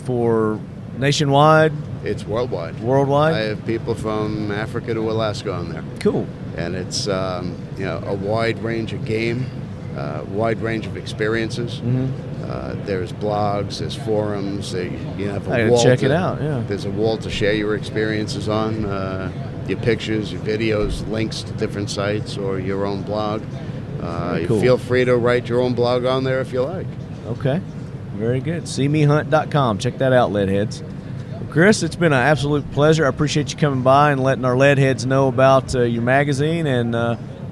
for nationwide? It's worldwide. Worldwide. I have people from Africa to Alaska on there. Cool. And it's a wide range of game, wide range of experiences. Mm-hmm. There's blogs, there's forums. You have a I gotta wall. check it out. Yeah. There's a wall to share your experiences on, your pictures, your videos, links to different sites, or your own blog. Cool. Feel free to write your own blog on there if you like. Okay. Very good. SeeMeHunt.com. Check that out, leadheads. Chris, it's been an absolute pleasure. I appreciate you coming by and letting our leadheads know about your magazine and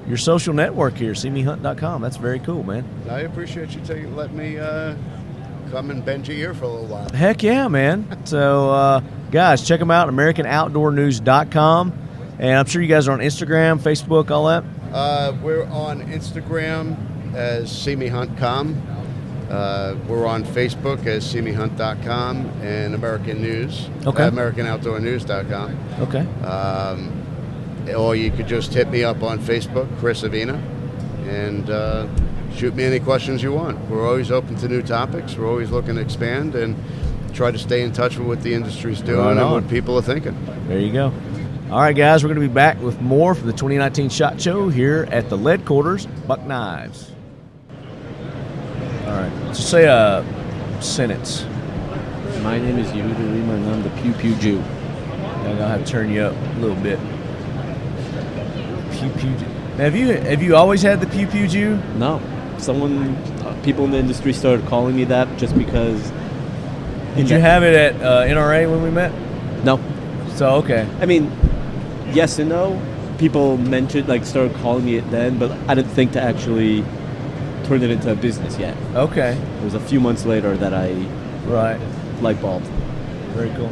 your social network here, SeeMeHunt.com. That's very cool, man. I appreciate you letting me come and bend your ear for a little while. Heck yeah, man. So, guys, check them out, AmericanOutdoorNews.com. And I'm sure you guys are on Instagram, Facebook, all that. We're on Instagram as SeeMeHunt.com. We're on Facebook as seemehunt.com and American News, Okay. AmericanOutdoorNews.com. Okay. Or you could just hit me up on Facebook, Chris Avena, and shoot me any questions you want. We're always open to new topics. We're always looking to expand and try to stay in touch with what the industry's doing Right and on. what people are thinking. There you go. All right, guys, we're going to be back with more from the 2019 SHOT Show here at the Lead Quarters, Buck Knives. All right, just say a sentence. My name is Yehuda Remer, and I'm the Pew Pew Jew. I'll have to turn you up a little bit. Pew Pew Jew. Now, have you always had the Pew Pew Jew? No, people in the industry started calling me that just because. Did you have it at NRA when we met? No. So, okay. I mean, yes and no. People started calling me it then, but I didn't think to actually turn it into a business yet. Okay. It was a few months later that I light bulbed. Very cool.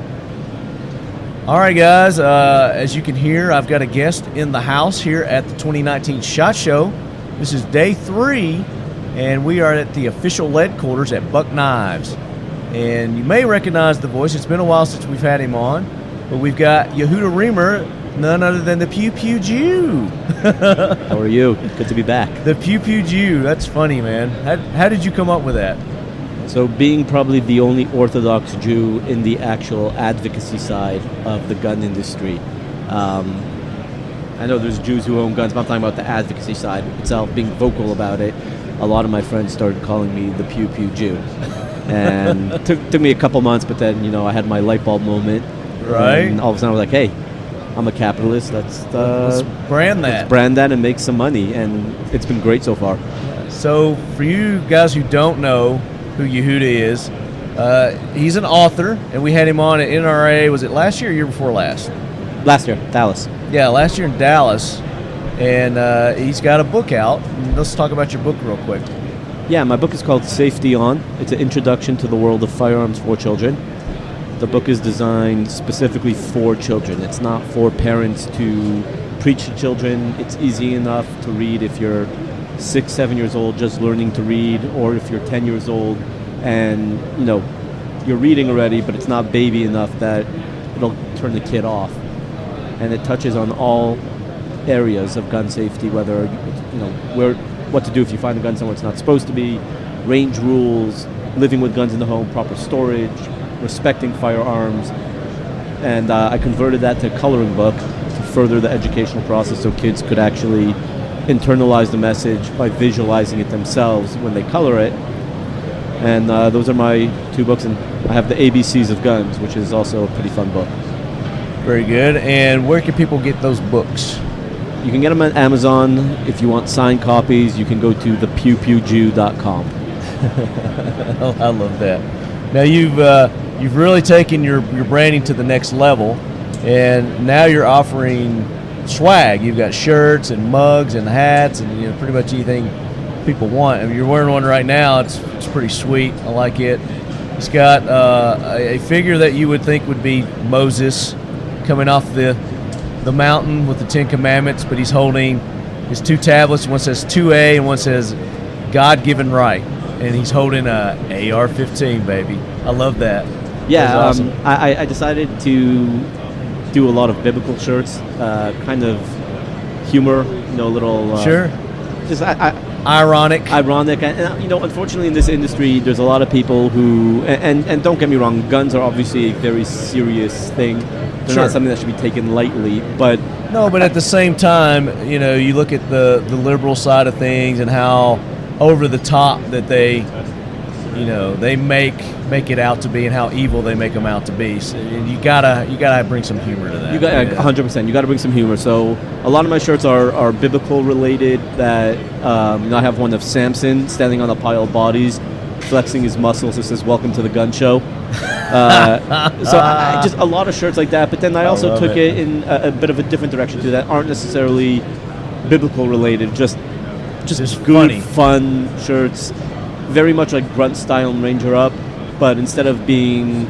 All right, guys. As you can hear, I've got a guest in the house here at the 2019 SHOT Show. This is day 3, and we are at the official lead quarters at Buck Knives. And you may recognize the voice. It's been a while since we've had him on, but we've got Yehuda Remer, none other than the Pew Pew Jew. How are you? Good to be back. The Pew Pew Jew. That's funny, man. How did you come up with that? So being probably the only Orthodox Jew in the actual advocacy side of the gun industry. I know there's Jews who own guns, but I'm talking about the advocacy side itself, being vocal about it. A lot of my friends started calling me the Pew Pew Jew. And took me a couple months, but then, I had my light bulb moment. Right. And all of a sudden I was like, hey, I'm a capitalist. Let's brand that. Let's brand that and make some money. And it's been great so far. So for you guys who don't know who Yehuda is, he's an author, and we had him on at NRA. Was it last year or year before last? Last year, Dallas. Yeah, last year in Dallas. And he's got a book out. Let's talk about your book real quick. Yeah, my book is called Safety On. It's an introduction to the world of firearms for children. The book is designed specifically for children. It's not for parents to preach to children. It's easy enough to read if you're 6, 7 years old just learning to read, or if you're 10 years old and, you're reading already, but it's not baby enough that it'll turn the kid off. And it touches on all areas of gun safety, whether, what to do if you find a gun somewhere it's not supposed to be, range rules, living with guns in the home, proper storage, respecting firearms. And I converted that to a coloring book to further the educational process so kids could actually internalize the message by visualizing it themselves when they color it. And those are my 2 books. And I have the ABCs of Guns, which is also a pretty fun book. Very good. And where can people get those books? You can get them on Amazon. If you want signed copies, you can go to thepewpewjew.com. I love that. Now you've really taken your branding to the next level, and now you're offering swag. You've got shirts and mugs and hats and pretty much anything people want. I mean, you're wearing one right now. It's pretty sweet. I like it. It's got a figure that you would think would be Moses coming off the mountain with the 10 Commandments, but he's holding his 2 tablets. One says 2A and one says God-given right, and he's holding a AR-15, baby. I love that. Yeah, That's awesome. I decided to do a lot of biblical shirts, kind of humor, little Sure. Just Ironic. And unfortunately in this industry, there's a lot of people who, and don't get me wrong, guns are obviously a very serious thing. They're Sure. not something that should be taken lightly, but No, but at the same time, you look at the liberal side of things and how over the top that they make it out to be, and how evil they make them out to be. So you gotta bring some humor to that. you got 100%. You got to bring some humor. So a lot of my shirts are biblical related. That I have one of Samson standing on a pile of bodies, flexing his muscles. It says "Welcome to the Gun Show." So I just a lot of shirts like that. But then I also took it in a bit of a different direction too, that aren't necessarily biblical related. Just good, funny, fun shirts. Very much like Grunt Style and Ranger Up, but instead of being,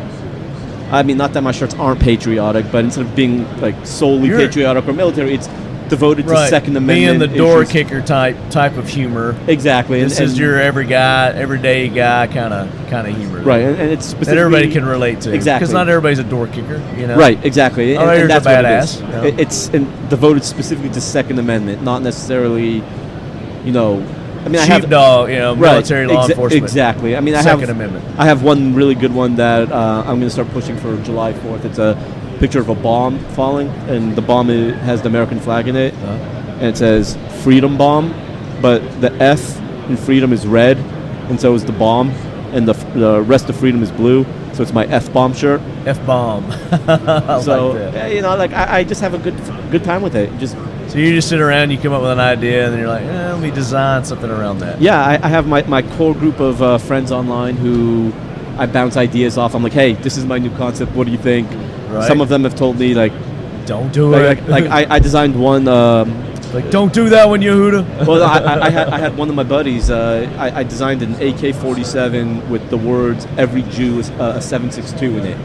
not that my shirts aren't patriotic, but instead of being like solely patriotic or military, it's devoted to Second Amendment being the door issues. kicker type of humor. Exactly. This is your everyday guy kind of humor, right? And it's that specifically everybody can relate to. Exactly, because not everybody's a door kicker, you know. Right, exactly. Oh, you're a badass. What it is. It's devoted specifically to Second Amendment, not necessarily, you know. I mean, sheepdog, you know, military law enforcement. Exactly. I mean, Second Amendment. I have one really good one that I'm going to start pushing for July 4th. It's a picture of a bomb falling, and the bomb has the American flag in it, and it says "Freedom Bomb," but the F in freedom is red, and so is the bomb, and the rest of freedom is blue. So it's my F-bomb shirt. F-bomb. So like that. yeah, you know, like I just have a good time with it. So you just sit around, you come up with an idea, and then you're like, let me design something around that. Yeah, I have my core group of friends online who I bounce ideas off. I'm like, hey, this is my new concept. What do you think? Right. Some of them have told me like, don't do it. Like I designed one. Like, don't do that one, Yehuda. Well, I had one of my buddies. I designed an AK-47 with the words "Every Jew is a 7.62" in it.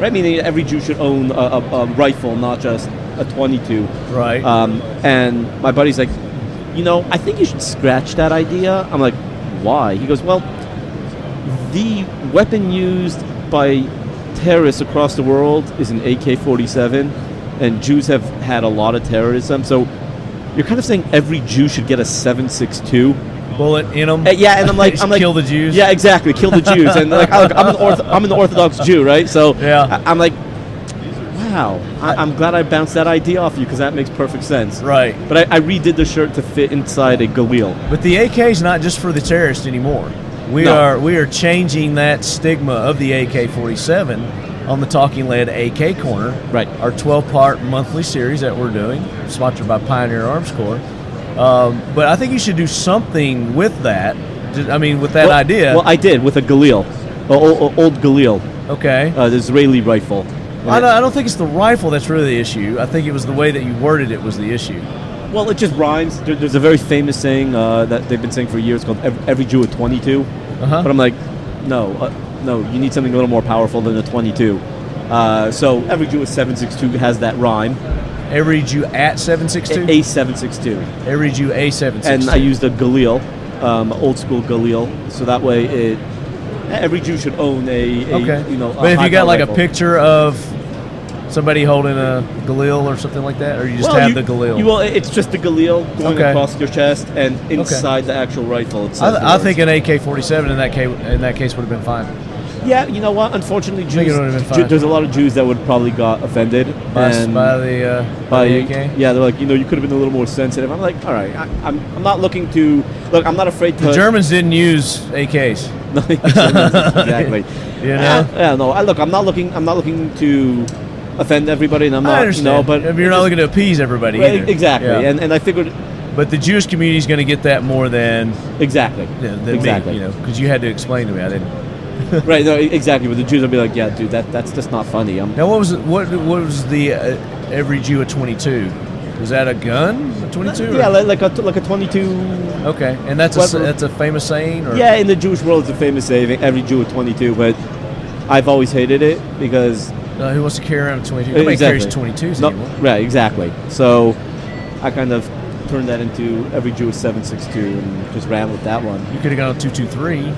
Right, meaning every Jew should own a rifle, not just a 22. Right. And my buddy's like, you know, I think you should scratch that idea. I'm like, why? He goes, well, the weapon used by terrorists across the world is an AK-47, and Jews have had a lot of terrorism. So you're kind of saying every Jew should get a 7.62 bullet in them. Yeah, and I'm like, kill the Jews. Yeah, exactly, kill the Jews. And like, I'm an Orthodox Jew, right? So yeah, I'm like, wow, I'm glad I bounced that idea off you because that makes perfect sense. Right. But I redid the shirt to fit inside a galil. But the AK is not just for the terrorists anymore. We are changing that stigma of the AK-47 on the Talking Lead AK Corner. Right. Our 12-part monthly series that we're doing, sponsored by Pioneer Arms Corps. But I think you should do something with that. I mean, with that idea. Well, I did with a galil, old galil. Okay. The Israeli rifle. I don't think it's the rifle that's really the issue. I think it was the way that you worded it was the issue. Well, it just rhymes. There's a very famous saying that they've been saying for years called "Every Jew a 22." But I'm like, no, you need something a little more powerful than a 22. So every Jew a 7.62 has that rhyme. Every Jew at 7.62? A 7.62. Every Jew a 7.62. And I used a galil, old school galil, so that way every Jew should own a But if you got like a picture of somebody holding a galil or something like that, or you just have the galil? Well, it's just the galil going across your chest, and inside the actual rifle. It says I think an AK-47 in that case would have been fine. Yeah, you know what? Unfortunately, Jews, there's a lot of Jews that would probably got offended by the AK. Yeah, they're like, you could have been a little more sensitive. I'm like, all right, I'm not looking to look. I'm not afraid to. The Germans didn't use AKs. Exactly. Yeah. No. I'm not looking to offend everybody, and I'm not. I understand. But you're not looking to appease everybody either. Exactly. Yeah. And I figured. But the Jewish community is going to get that more than exactly. Than exactly. me, because you had to explain to me. I didn't. Right, no, exactly. But the Jews will be like, "Yeah, dude, that's just not funny." Now, what was the every Jew a 22? Was that a gun? A 22? Yeah, like a 22. Okay, and that's a famous saying. Or? Yeah, in the Jewish world, it's a famous saying. Every Jew a 22, but I've always hated it because who wants to carry around a 22? Nobody carries 22s anymore. Right, exactly. So I kind of turned that into every Jew a 7.62 and just ran with that one. You could have gone a 223.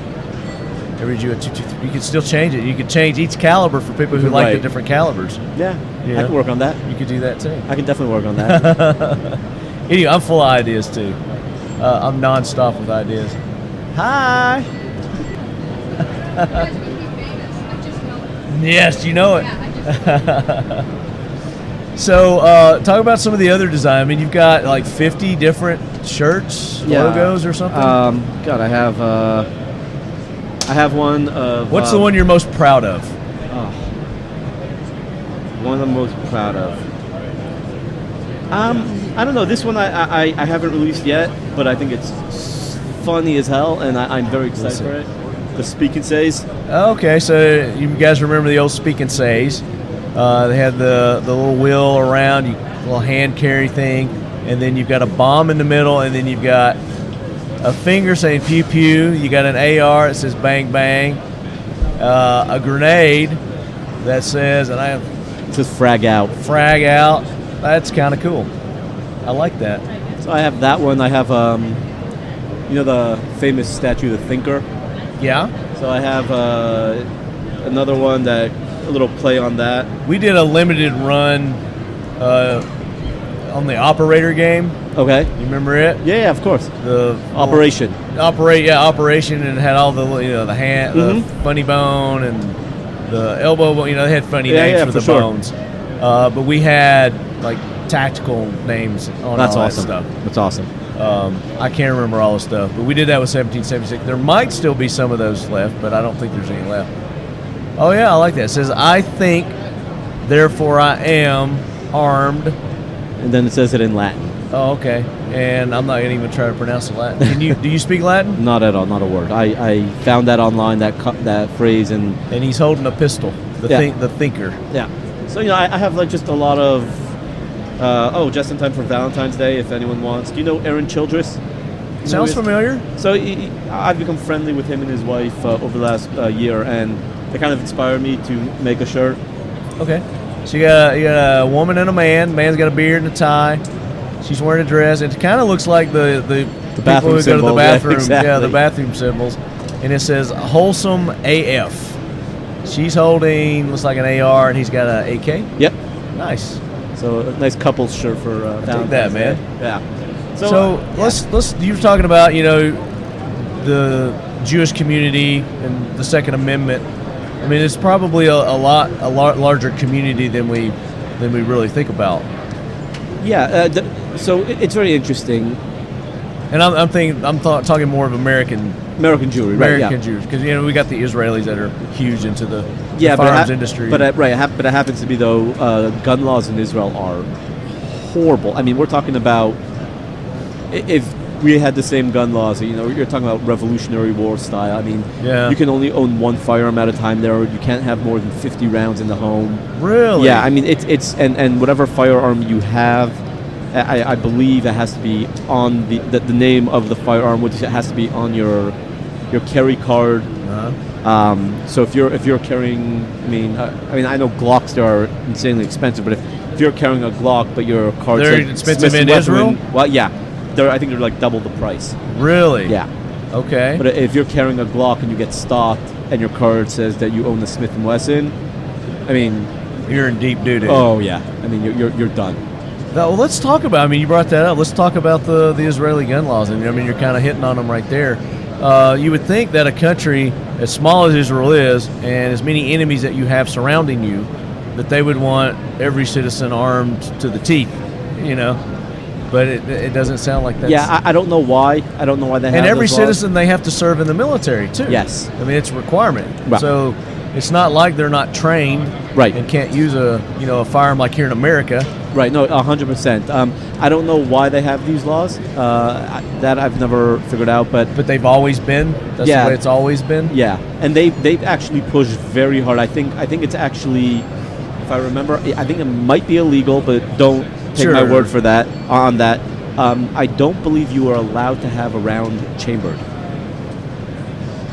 Every Jew at 223. You could still change it. You could change each caliber for people who like the different calibers. Yeah, I can work on that. You could do that too. I can definitely work on that. Anyway, I'm full of ideas too. I'm nonstop with ideas. Hi. Yes, you know it. So, talk about some of the other design. I mean, you've got like 50 different shirts, logos, or something. God, I have one of... What's the one you're most proud of? One I'm most proud of. I don't know. This one I haven't released yet, but I think it's funny as hell, and I'm very excited for it. The Speak and Says. Okay, so you guys remember the old Speak and Says. They had the little wheel around, little hand carry thing, and then you've got a bomb in the middle, and then you've got a finger saying pew pew. You got an AR that says bang bang. A grenade that says, it says frag out. Frag out. That's kind of cool. I like that. So I have that one. I have, the famous statue, the Thinker. Yeah. So I have another one that a little play on that. We did a limited run on the Operator game. Okay. You remember it? Yeah, of course. The Operation. Operation, and it had all the the hand, the funny bone, and the elbow bone. They had funny names for the bones. But we had like tactical names on That's all awesome. that stuff. That's awesome. I can't remember all the stuff, but we did that with 1776. There might still be some of those left, but I don't think there's any left. Oh yeah, I like that. It says, "I think, therefore I am armed." And then it says it in Latin. Oh, okay. And I'm not going to even try to pronounce the Latin. Can you? Do you speak Latin? Not at all, not a word. I found that online, that phrase, and he's holding a pistol. The thinker. Yeah. So I have like just a lot of. Just in time for Valentine's Day, if anyone wants. Do you know Aaron Childress? Sounds familiar. So I've become friendly with him and his wife over the last year, and they kind of inspired me to make a shirt. Okay. So you got a woman and a man. Man's got a beard and a tie. She's wearing a dress. It kind of looks like the bathroom people who symbol. go to the bathroom. Yeah, exactly. Yeah, the bathroom symbols. And it says "Wholesome AF." She's holding, looks like an AR, and he's got an AK. Yep. Nice. So a nice couple's shirt for Valentine's that, man. Day. Yeah. So let's. You were talking about the Jewish community and the Second Amendment. I mean, it's probably a lot larger community than we really think about. Yeah. So it's very interesting. And I'm talking more of American Jewry, right? American Jews, because we got the Israelis that are huge into the but firearms industry. But it happens to be though gun laws in Israel are horrible. I mean, we're talking about if we had the same gun laws, you're talking about Revolutionary War style. I mean, you can only own one firearm at a time there. You can't have more than 50 rounds in the home. Really? Yeah. I mean, it's and whatever firearm you have. I believe it has to be on the name of the firearm, which it has to be on your carry card. So if you're carrying, I know Glocks are insanely expensive, but if you're carrying a Glock, but your card they're said expensive Smith in & Israel. Wesson, well, yeah, I think they're like double the price. Really? Yeah. Okay. But if you're carrying a Glock and you get stopped and your card says that you own the Smith & Wesson, I mean, you're in deep doo-doo. Oh yeah, I mean you're done. Well, let's talk about. You brought that up. Let's talk about the Israeli gun laws. And you're kind of hitting on them right there. You would think that a country as small as Israel is, and as many enemies that you have surrounding you, that they would want every citizen armed to the teeth. But it doesn't sound like that. Yeah, I don't know why. I don't know why they have. And every those laws. citizen, they have to serve in the military too. Yes. I mean, it's a requirement. Right. So it's not like they're not trained. Right. And can't use a firearm like here in America. Right. No, 100%. I don't know why they have these laws. That I've never figured out. But they've always been. That's the way it's always been. Yeah. And they've actually pushed very hard. I think it's actually, if I remember, I think it might be illegal, but don't take my word for that. On that, I don't believe you are allowed to have a round chambered.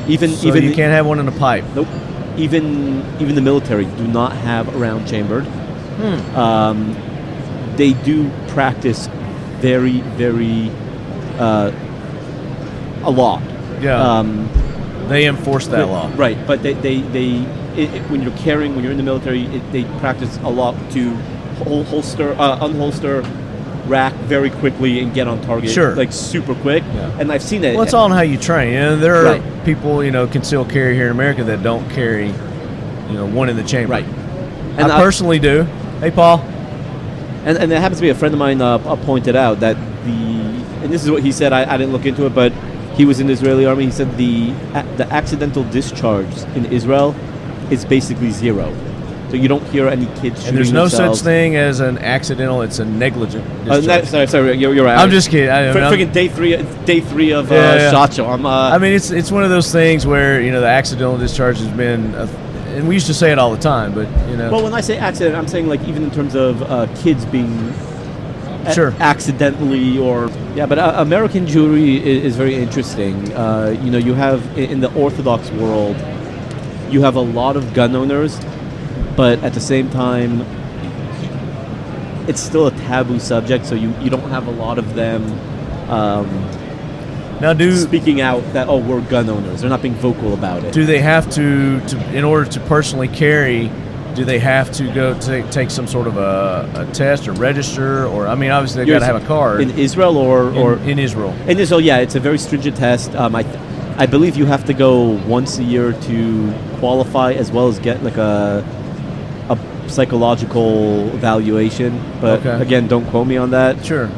Even you can't have one in a pipe. Nope. Even the military do not have a round chambered. They do practice very, very a lot. Yeah. They enforce that law. Right, but when you're in the military, they practice a lot to unholster, rack very quickly and get on target. Sure. Like super quick. Yeah. And I've seen it. Well, it's all on how you train. There are people, concealed carry here in America that don't carry, one in the chamber. Right. And I personally do. Hey, Paul. And it happens to be a friend of mine pointed out that and this is what he said, I didn't look into it, but he was in the Israeli army. He said the accidental discharge in Israel is basically zero. So you don't hear any kids shooting And there's no themselves. such thing as an accidental, it's a negligent discharge. Sorry, you're right. I'm just kidding. Freaking day three of SHOT Show. It's one of those things where, the accidental discharge has been, and we used to say it all the time, but, Well, when I say accident, I'm saying like even in terms of kids being accidentally but American Jewry is very interesting. You have in the Orthodox world, you have a lot of gun owners, but at the same time, it's still a taboo subject, so you don't have a lot of them Now, speaking out that, oh, we're gun owners. They're not being vocal about it. do they have to in order to personally carry? Do they have to go take some sort of a test or register? Or I mean, obviously they've got to have a card. In Israel or in Israel. In Israel, yeah, it's a very stringent test. I believe you have to go once a year to qualify, as well as get like a psychological evaluation. But Okay. again, don't quote me on that. Sure.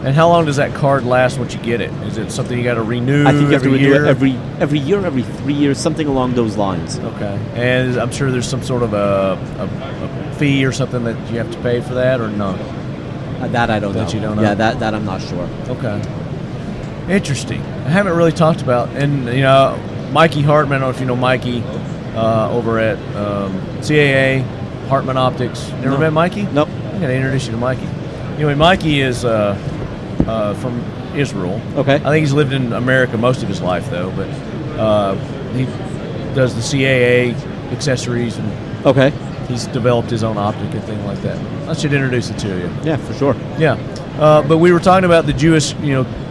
And how long does that card last once you get it? Is it something you got to renew? I think you have to renew year? it every year, every 3 years, something along those lines. Okay. And I'm sure there's some sort of a fee or something that you have to pay for that, or no? That I don't know. That you don't know? Yeah, that I'm not sure. Okay. Interesting. I haven't really talked about, and Mikey Hartman. I don't know if you know Mikey over at CAA, Hartman Optics. Never No. met Mikey? Nope. I'm going to introduce you to Mikey. Anyway, Mikey is from Israel. Okay. I think he's lived in America most of his life, though. But he does the CAA accessories, and Okay. he's developed his own optic and things like that. I should introduce it to you. Yeah, for sure. Yeah. But we were talking about the Jewish,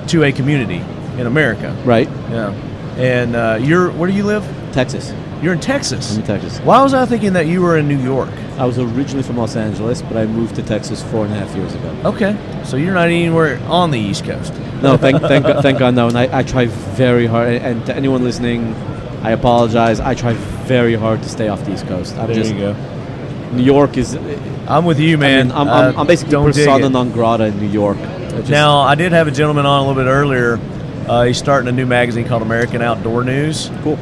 2A community in America. Right. Yeah. And where do you live? Texas. You're in Texas. I'm in Texas. Why was I thinking that you were in New York? I was originally from Los Angeles, but I moved to Texas 4.5 years ago. Okay. So you're not anywhere on the East Coast. No, thank God, no. And I try very hard. And to anyone listening, I apologize. I try very hard to stay off the East Coast. There you go. New York is. I'm with you, man. I mean, I'm basically don't dig persona it. non grata in New York. Now, I did have a gentleman on a little bit earlier. He's starting a new magazine called American Outdoor News. Cool.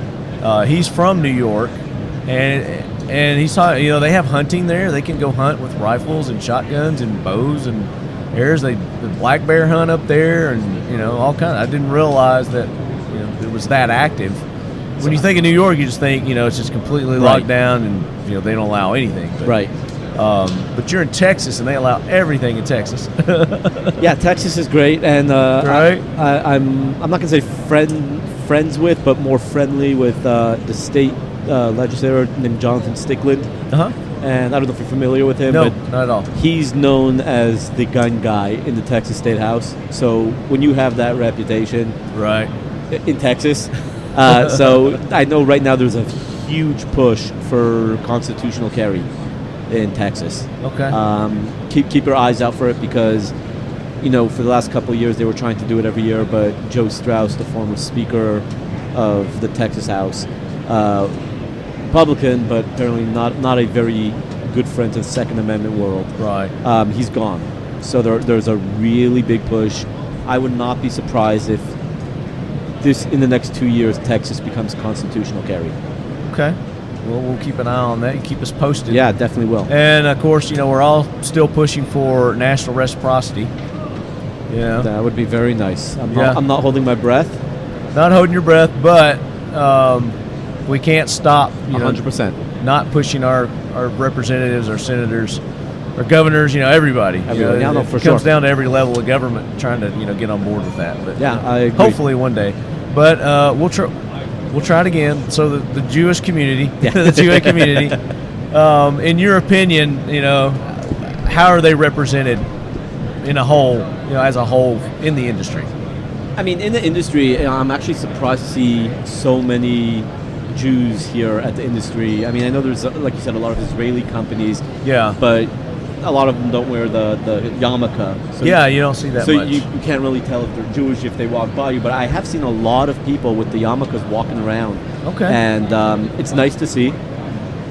He's from New York, and he's talking. They have hunting there. They can go hunt with rifles and shotguns and bows and arrows. They the black bear hunt up there, and all kind. I didn't realize that it was that active. When you think of New York, you just think it's just completely locked down, and they don't allow anything. But, Right. But you're in Texas, and they allow everything in Texas. Yeah, Texas is great, and Right. I'm not gonna say friends with, but more friendly with the state legislator named Jonathan Stickland. Uh-huh. And I don't know if you're familiar with him, No, but not at all. he's known as the gun guy in the Texas State House. So when you have that reputation Right. in Texas, so I know right now there's a huge push for constitutional carry in Texas. Okay. Keep your eyes out for it, because for the last couple of years they were trying to do it every year, but Joe Strauss, the former Speaker of the Texas House, Republican, but apparently not a very good friend to the Second Amendment world. Right. He's gone. So there's a really big push. I would not be surprised if in the next 2 years Texas becomes constitutional carry. Okay. Well, we'll keep an eye on that. You keep us posted. Yeah, definitely will. And of course, we're all still pushing for national reciprocity. Yeah. That would be very nice. I'm Yeah. not holding my breath. Not holding your breath, but we can't stop. 100%. Not pushing our representatives, our senators, our governors. Everybody. Everybody. Yeah, no, for it comes sure. down to every level of government trying to get on board with that. But Yeah, I agree. hopefully one day. But we'll try. We'll try it again. So the Jewish community, Yeah. the Jewish community, in your opinion, how are they represented in a whole, as a whole in the industry? I mean, in the industry, I'm actually surprised to see so many Jews here at the industry. I mean, I know there's, like you said, a lot of Israeli companies, Yeah. but a lot of them don't wear the yarmulke. So Yeah, you don't see that so much. you can't really tell if they're Jewish if they walk by you. But I have seen a lot of people with the yarmulkes walking around. Okay. And it's nice to see.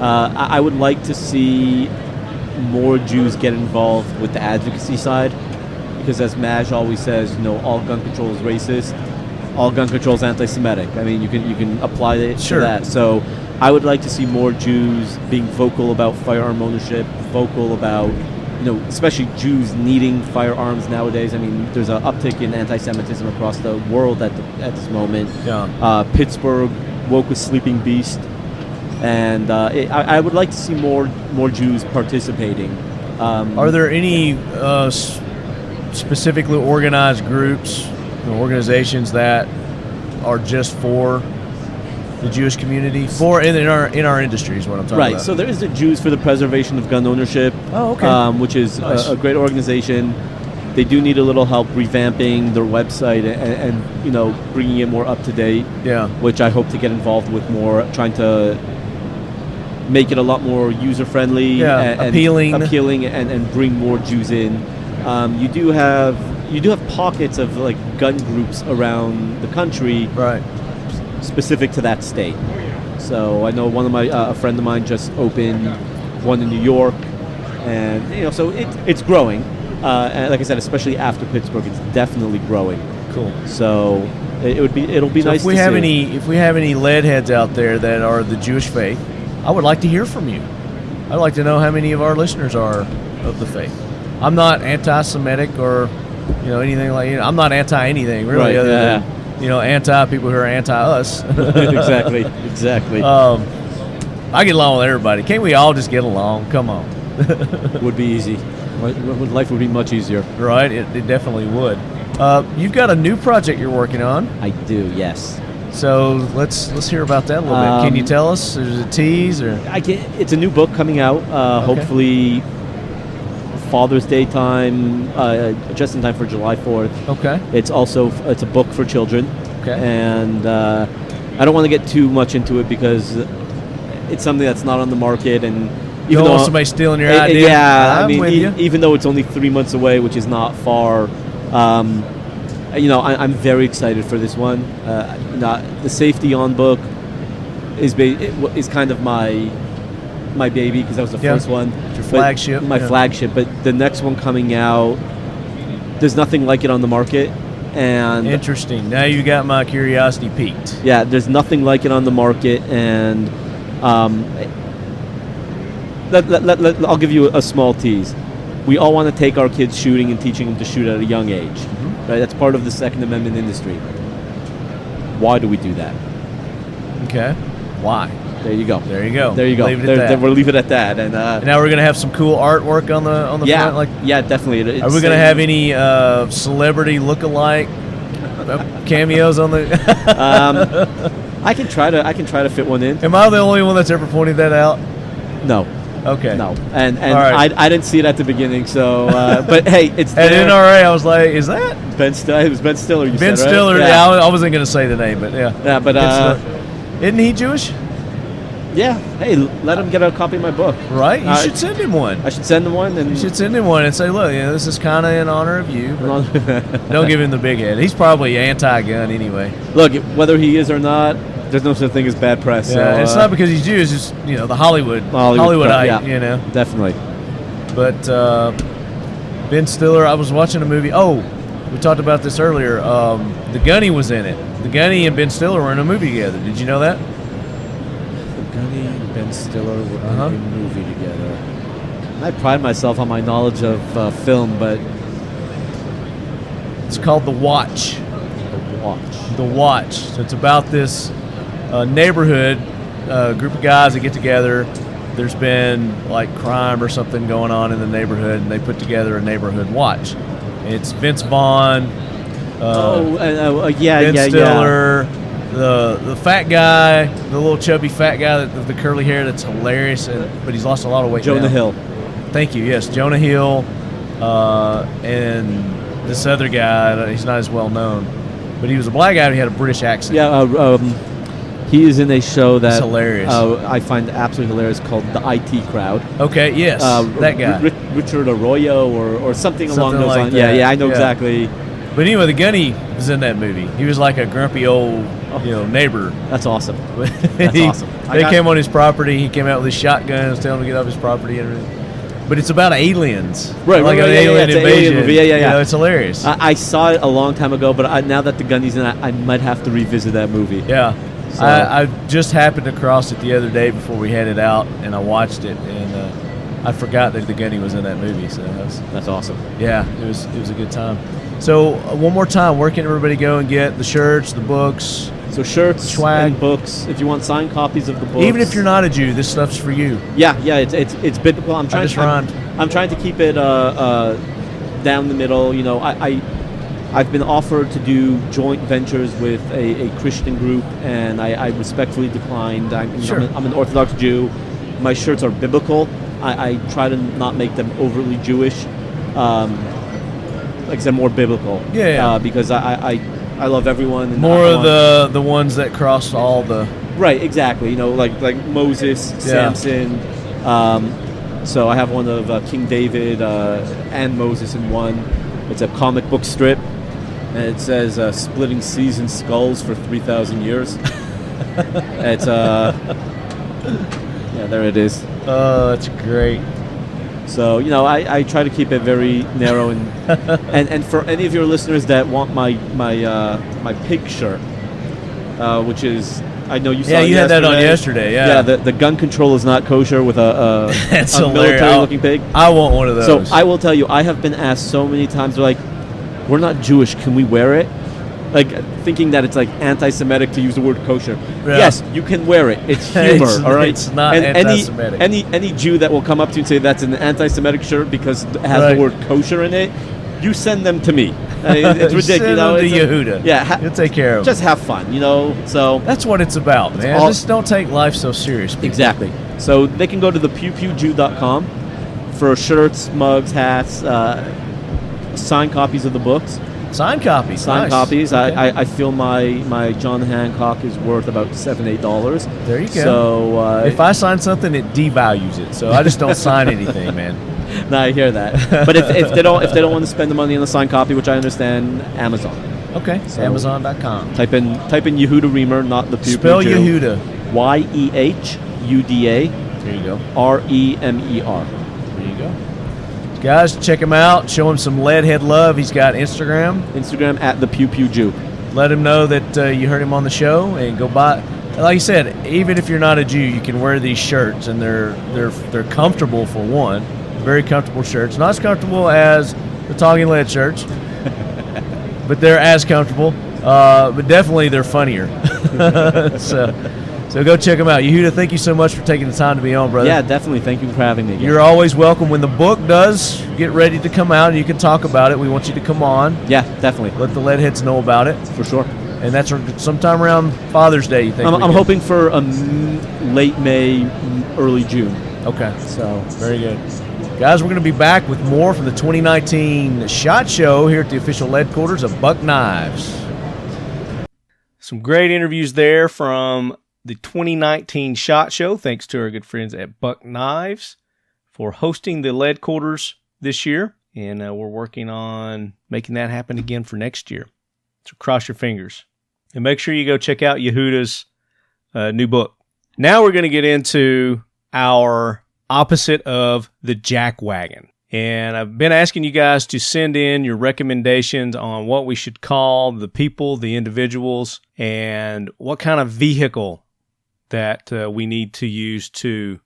I would like to see more Jews get involved with the advocacy side, because as Maj always says, all gun control is racist, all gun control is anti-Semitic. I mean, you can apply it Sure. to that. So I would like to see more Jews being vocal about firearm ownership, vocal about, especially Jews needing firearms nowadays. I mean, there's an uptick in anti-Semitism across the world at this moment. Yeah. Pittsburgh woke a sleeping beast, and I would like to see more Jews participating. Are there any specifically organized groups, organizations that are just for the Jewish community for in our industry is what I'm talking Right. about. So there is the Jews for the Preservation of Gun Ownership. Oh, okay. Which is Nice. a great organization. They do need a little help revamping their website and bringing it more up to date. Yeah. Which I hope to get involved with more, trying to make it a lot more user friendly. Yeah, and appealing and bring more Jews in. You do have pockets of like gun groups around the country, Right. specific to that state. So I know one of my a friend of mine just opened one in New York, and so it's growing. And like I said, especially after Pittsburgh, it's definitely growing. Cool. So it'll be So nice. if we have any lead heads out there that are the Jewish faith, I would like to hear from you. I'd like to know how many of our listeners are of the faith. I'm not anti-Semitic or anything like. I'm not anti anything really, Right, other yeah. than anti people who are anti us. exactly. I get along with everybody. Can't we all just get along? Come on. Would be easy. Life would be much easier. Right, it definitely would. You've got a new project you're working on. I do, yes. So let's hear about that a little bit. Can you tell us? There's a tease, or It's a new book coming out. Hopefully, Father's Day time, just in time for July 4th. okay, It's a book for children. Okay. And I don't want to get too much into it because it's something that's not on the market, and you don't want somebody stealing your idea. Yeah, I'm with you. Even though it's only 3 months away, which is not far. I'm very excited for this one. The Safety On book is kind of my baby because that was the first one. Your flagship. My flagship. But the next one coming out, there's nothing like it on the market. And Interesting. Now you got my curiosity piqued. yeah, there's nothing like it on the market, and I'll give you a small tease. We all want to take our kids shooting and teaching them to shoot at a young age. Mm-hmm. Right? That's part of the Second Amendment industry. Why do we do that? Okay. Why? There you go. There you go. There you go. Leave it at that. We'll leave it at that. And now we're gonna have some cool artwork on the yeah, front. yeah, definitely. Are we gonna have any celebrity look-alike cameos on the? I can try to fit one in. Am I the only one that's ever pointed that out? No. Okay. No, and All right. I didn't see it at the beginning, so but hey, it's At there. NRA, I was like, "Is that Ben Stiller? It was Ben Stiller. You Ben said, right? Stiller?" Yeah, I wasn't going to say the name, but yeah. Yeah, but isn't he Jewish? yeah. Hey, let him get a copy of my book. Right. You should send him one. I should send him one. And You should send him one and say, "Look, this is kind of in honor of you." But don't give him the big head. He's probably anti-gun anyway. Look, whether he is or not, there's no such thing as bad press. Yeah, so, it's not because he's Jewish. It's just the Hollywoodite. yeah, definitely. But Ben Stiller, I was watching a movie. Oh, we talked about this earlier. The Gunny was in it. The Gunny and Ben Stiller were in a movie together. Did you know that? Gunny and Ben Stiller were Uh-huh. in a movie together. I pride myself on my knowledge of film, but It's called The Watch. the watch. The Watch. So it's about this neighborhood, group of guys that get together. There's been like crime or something going on in the neighborhood, and they put together a neighborhood watch. It's Vince Vaughn. Yeah, Ben yeah, Stiller, the fat guy, the little chubby fat guy, the curly hair that's hilarious, but he's lost a lot of weight. Jonah now. Hill. Thank you. Yes, Jonah Hill, and this other guy. He's not as well known, but he was a black guy who had a British accent. Yeah, he is in a show that It's hilarious. I find absolutely hilarious called The IT Crowd. Okay. Yes, that guy. Richard Arroyo or something along Something those like lines. that. Yeah, I know Yeah. exactly. But anyway, the Gunny was in that movie. He was like a grumpy old, neighbor. That's awesome. That's awesome. They came on his property. He came out with his shotgun, was telling him to get off his property and everything. But it's about aliens. Right, like right, an yeah, alien it's an invasion. alien movie. Yeah. It's hilarious. I saw it a long time ago, but now that the Gunny's in it, I might have to revisit that movie. Yeah. So- I just happened across it the other day before we headed out, and I watched it, and I forgot that the Gunny was in that movie. So That's awesome. yeah, it was a good time. So one more time, where can everybody go and get the shirts, the books? So shirts, Swag. and books. If you want signed copies of the books, Even if you're not a Jew, this stuff's for you. yeah, it's been. Well, I'm trying. just rhymed. I'm trying to keep it down the middle. I've been offered to do joint ventures with a Christian group, and I respectfully declined. I'm an Orthodox Jew. My shirts are biblical. I try to not make them overly Jewish. Like I said, more biblical. Yeah. Because I love everyone. And more of the ones that cross all the... Right, exactly. Like Moses, Samson. So I have one of King David and Moses in one. It's a comic book strip, and it says "splitting seas and skulls for 3,000 years." It's yeah, there it is. Oh, that's great. So I try to keep it very narrow, and for any of your listeners that want my pig shirt, which is, I know you saw. Yeah, you had that on yesterday. Yeah. The gun control is not kosher with a military-looking pig. I want one of those. So I will tell you, I have been asked so many times, they're like, "We're not Jewish. Can we wear it?" Like thinking that it's like anti-Semitic to use the word kosher. Yeah. Yes, you can wear it. It's humor, all right. It's not and anti-Semitic. Any Jew that will come up to you and say that's an anti-Semitic shirt because it has the word kosher in it, you send them to me. It's ridiculous. Send them to Yehuda. Yeah, he'll take care of just have fun, So that's what it's about, man. Just don't take life so serious. People. Exactly. So they can go to the pewpewjew.com for shirts, mugs, hats, signed copies of the books. Signed copies. Signed Nice. copies. Okay. I feel my John Hancock is worth about $7-8. There you go. So if I sign something, it devalues it. So I just don't sign anything, man. No, I hear that. But if they don't want to spend the money on the signed copy, which I understand, Amazon. Okay. So Amazon.com. Type in Yehuda Remer, not the Pew Spell Pew Jew. Yehuda. YEHUDA. There you go. REMER. There you go. Guys, check him out. Show him some Leadhead love. He's got Instagram. Instagram at the Pew Pew Jew. Let him know that you heard him on the show, and go buy. Like you said, even if you're not a Jew, you can wear these shirts, and they're comfortable for one. Very comfortable shirts. Not as comfortable as the Talking Lead shirts, but they're as comfortable. But definitely they're funnier. So go check them out. Yehuda, thank you so much for taking the time to be on, brother. Yeah, definitely. Thank you for having me again. You're always welcome. When the book does get ready to come out and you can talk about it, we want you to come on. Yeah, definitely. Let the Leadheads know about it. For sure. And that's sometime around Father's Day, you think? I'm hoping for late May, early June. Okay. So, very good. Guys, we're going to be back with more from the 2019 SHOT Show here at the official headquarters of Buck Knives. Some great interviews there from the 2019 SHOT Show. Thanks to our good friends at Buck Knives for hosting the lead quarters this year. And we're working on making that happen again for next year. So cross your fingers. And make sure you go check out Yehuda's new book. Now we're going to get into our opposite of the jackwagon. And I've been asking you guys to send in your recommendations on what we should call the people, the individuals, and what kind of vehicle that we need to use to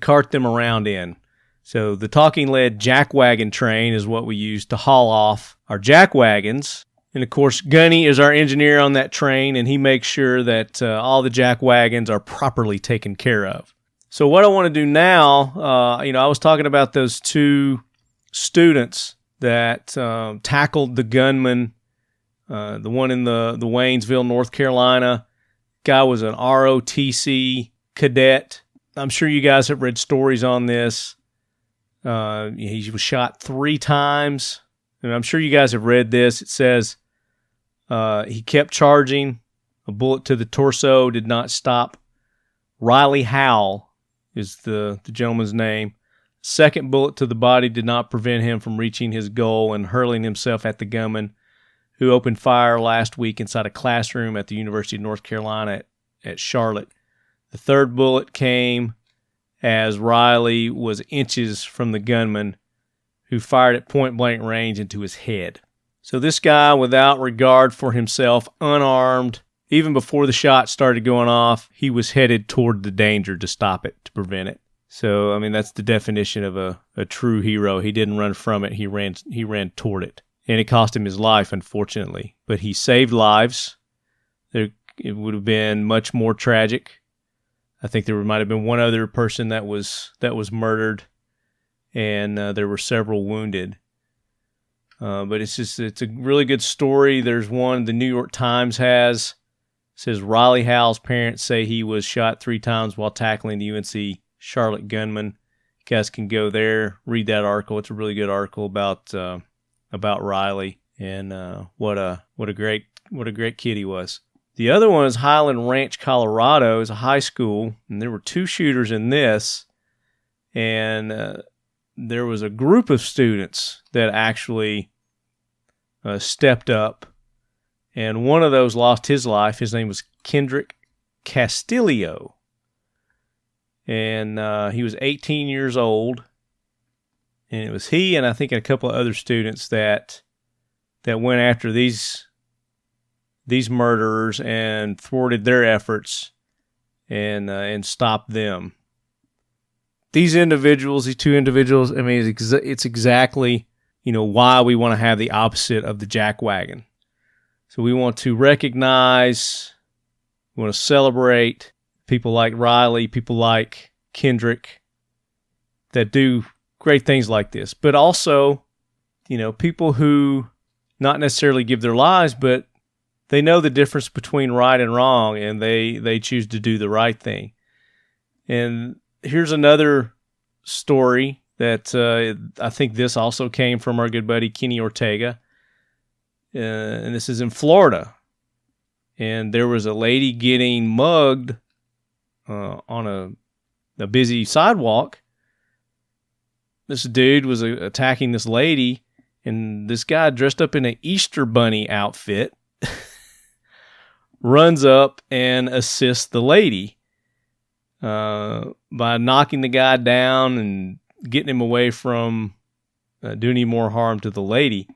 cart them around in. So the Talking Lead Jackwagon Train is what we use to haul off our jackwagons. And of course, Gunny is our engineer on that train, and he makes sure that all the jackwagons are properly taken care of. So what I want to do now, I was talking about those two students that tackled the gunman, the one in the Waynesville, North Carolina. Guy was an ROTC cadet. I'm sure you guys have read stories on this. He was shot 3 times. And I'm sure you guys have read this. It says he kept charging. A bullet to the torso did not stop. Riley Howell is the gentleman's name. Second bullet to the body did not prevent him from reaching his goal and hurling himself at the gunman who opened fire last week inside a classroom at the University of North Carolina at Charlotte. The third bullet came as Riley was inches from the gunman who fired at point-blank range into his head. So this guy, without regard for himself, unarmed, even before the shot started going off, he was headed toward the danger to stop it, to prevent it. So, I mean, that's the definition of a true hero. He didn't run from it. He ran toward it. And it cost him his life, unfortunately. But he saved lives. It would have been much more tragic. I think there might have been one other person that was murdered, and there were several wounded. But it's a really good story. There's one the New York Times has. It says Riley Howell's parents say he was shot 3 times while tackling the UNC Charlotte gunman. You guys can go there, read that article. It's a really good article about Riley and what a great kid he was. The other one is Highland Ranch, Colorado. It's a high school, and there were 2 shooters in this, and there was a group of students that actually stepped up, and one of those lost his life. His name was Kendrick Castillo, and he was 18 years old, and it was he and I think a couple of other students that went after these murderers and thwarted their efforts and stopped them. These 2 individuals, I mean, it's exactly, why we want to have the opposite of the jackwagon. So we want to recognize, we want to celebrate people like Riley, people like Kendrick that do great things like this. But also, people who not necessarily give their lives, but they know the difference between right and wrong, and they choose to do the right thing. And here's another story that I think this also came from our good buddy Kenny Ortega. And this is in Florida. And there was a lady getting mugged on a busy sidewalk. This dude was attacking this lady, and this guy dressed up in an Easter bunny outfit runs up and assists the lady by knocking the guy down and getting him away from doing any more harm to the lady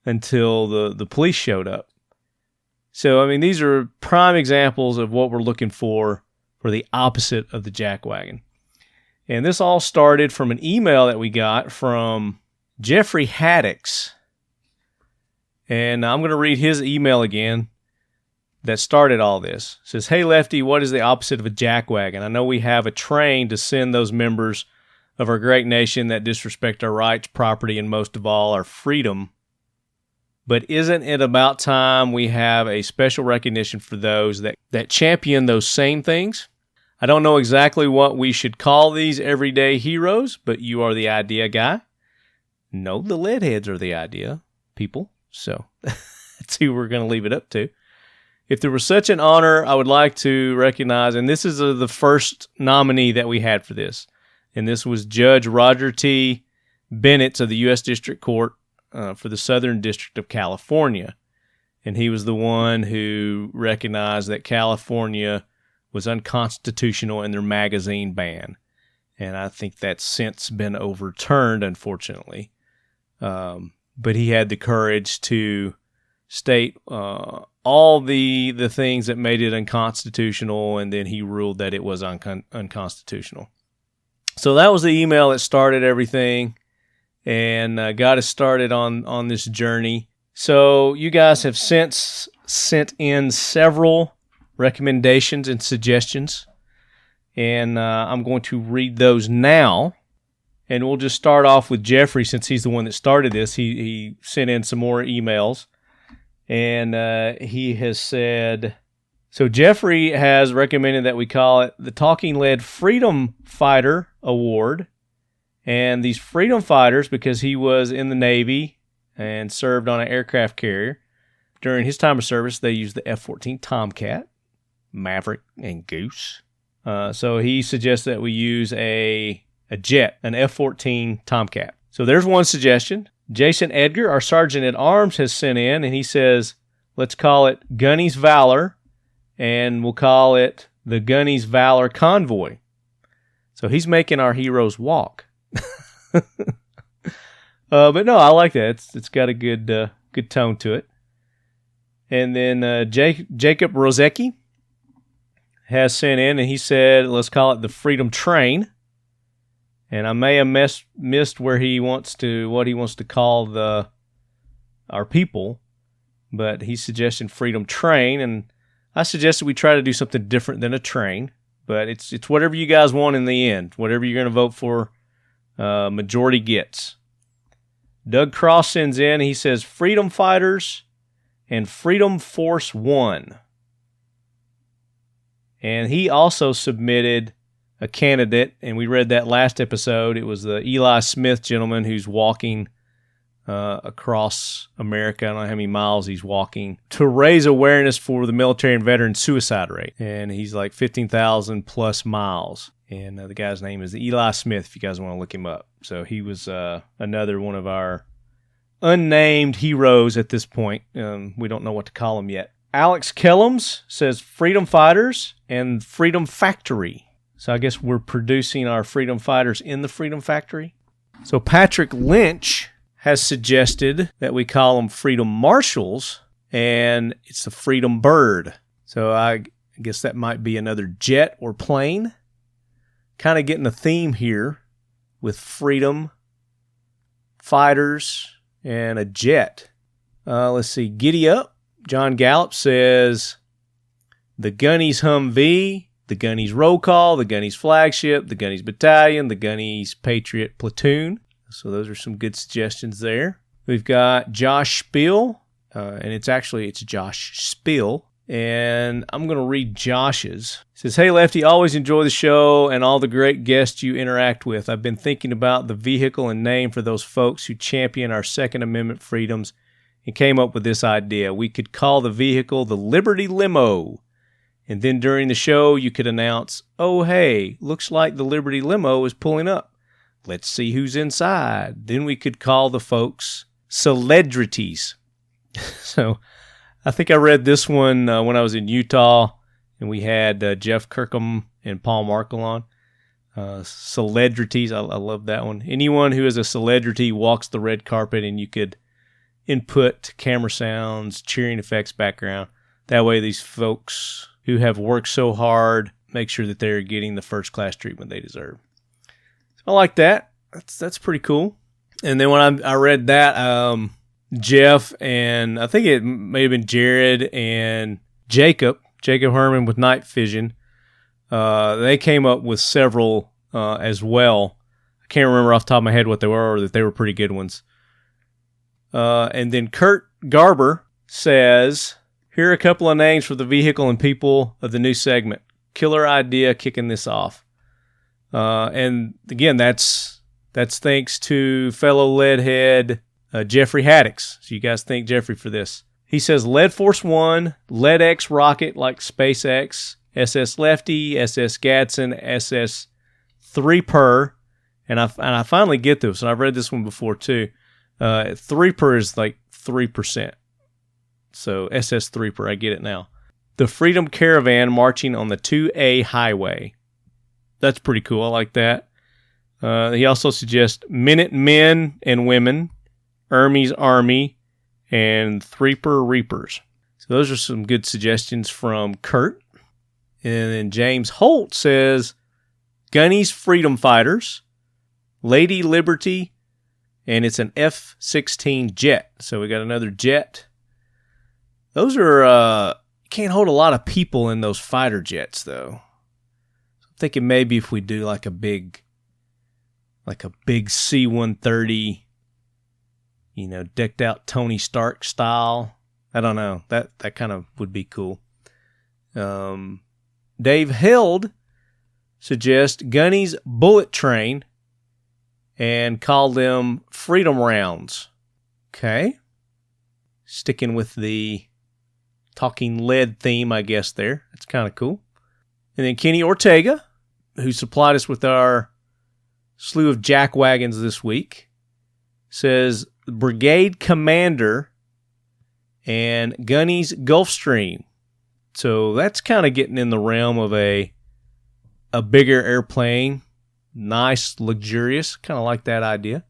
until the police showed up. So, I mean, these are prime examples of what we're looking for the opposite of the jackwagon. And this all started from an email that we got from Jeffrey Haddix. And I'm going to read his email again that started all this. It says, "Hey, Lefty, what is the opposite of a jackwagon? I know we have a train to send those members of our great nation that disrespect our rights, property, and most of all, our freedom. But isn't it about time we have a special recognition for those that champion those same things? I don't know exactly what we should call these everyday heroes, but you are the idea guy. No, the leadheads are the idea people. So that's who we're going to leave it up to. If there was such an honor, I would like to recognize," and this is the first nominee that we had for this, and this was Judge Roger T. Bennett of the U.S. District Court for the Southern District of California. And he was the one who recognized that California was unconstitutional in their magazine ban. And I think that's since been overturned, unfortunately. But he had the courage to state all the things that made it unconstitutional, and then he ruled that it was unconstitutional. So that was the email that started everything and got us started on this journey. So you guys have since sent in several recommendations and suggestions, and I'm going to read those now. And we'll just start off with Jeffrey, since he's the one that started this. He sent in some more emails. And he has said, so Jeffrey has recommended that we call it the Talking Lead Freedom Fighter Award. And these freedom fighters, because he was in the Navy and served on an aircraft carrier, during his time of service, they used the F-14 Tomcat, Maverick, and Goose. So he suggests that we use a jet, an F-14 Tomcat. So there's one suggestion. Jason Edgar, our Sergeant at Arms, has sent in, and he says, let's call it Gunny's Valor, and we'll call it the Gunny's Valor Convoy. So he's making our heroes walk. But no, I like that. It's got a good tone to it. And then Jacob Rozecki has sent in, and he said, let's call it the Freedom Train. And I may have missed what he wants to call our people, but he's suggesting Freedom Train, and I suggested we try to do something different than a train. But it's whatever you guys want in the end, whatever you're going to vote for, majority gets. Doug Cross sends in, he says, Freedom Fighters and Freedom Force One. And he also submitted a candidate, and we read that last episode. It was the Eli Smith gentleman who's walking across America. I don't know how many miles he's walking to raise awareness for the military and veteran suicide rate. And he's like 15,000 plus miles. And the guy's name is Eli Smith, if you guys want to look him up. So he was another one of our unnamed heroes at this point. We don't know what to call him yet. Alex Kellums says Freedom Fighters and Freedom Factory. So I guess we're producing our Freedom Fighters in the Freedom Factory. So Patrick Lynch has suggested that we call them Freedom Marshals, and it's the Freedom Bird. So I guess that might be another jet or plane. Kind of getting a theme here with Freedom Fighters and a jet. Let's see. Giddy Up. John Gallup says the Gunnies Humvee, the Gunnies Roll Call, the Gunnies Flagship, the Gunnies Battalion, the Gunnies Patriot Platoon. So those are some good suggestions there. We've got Josh Spiel, and it's Josh Spiel, and I'm going to read Josh's. It says, Hey Lefty, always enjoy the show and all the great guests you interact with. I've been thinking about the vehicle and name for those folks who champion our Second Amendment freedoms and came up with this idea. We could call the vehicle the Liberty Limo. And then during the show, you could announce, oh, hey, looks like the Liberty Limo is pulling up. Let's see who's inside. Then we could call the folks celebrities. So I think I read this one when I was in Utah, and we had Jeff Kirkham and Paul Markle on. Celebrities, I love that one. Anyone who is a celebrity walks the red carpet, and you could input camera sounds, cheering effects, background. That way these folks who have worked so hard make sure that they're getting the first-class treatment they deserve. I like that. That's pretty cool. And then when I read that, Jeff and I think it may have been Jared and Jacob Herman with Night Vision, they came up with several as well. I can't remember off the top of my head what they were, or that they were pretty good ones. And then Kurt Garber says, here are a couple of names for the vehicle and people of the new segment. Killer idea kicking this off. And again, that's thanks to fellow leadhead Jeffrey Haddix. So you guys thank Jeffrey for this. He says Lead Force One, Lead X rocket like SpaceX, SS Lefty, SS Gadsden, SS 3Per, and I finally get this, and I've read this one before too. 3Per is like 3%. So SS 3Per, I get it now. The Freedom Caravan marching on the 2A highway. That's pretty cool. I like that. He also suggests Minute Men and Women, Ermey's Army, and Threeper Reapers. So those are some good suggestions from Kurt. And then James Holt says Gunnies Freedom Fighters, Lady Liberty, and it's an F-16 jet. So we got another jet. Those are, can't hold a lot of people in those fighter jets, though. I'm thinking maybe if we do like a big C-130, decked out Tony Stark style. I don't know. That kind of would be cool. Dave Held suggests Gunny's Bullet Train and call them Freedom Rounds. Okay. Sticking with the Talking Lead theme, I guess, there. That's kind of cool. And then Kenny Ortega, who supplied us with our slew of jackwagons this week, says Brigade Commander and Gunny's Gulfstream. So that's kind of getting in the realm of a bigger airplane. Nice, luxurious. Kind of like that idea.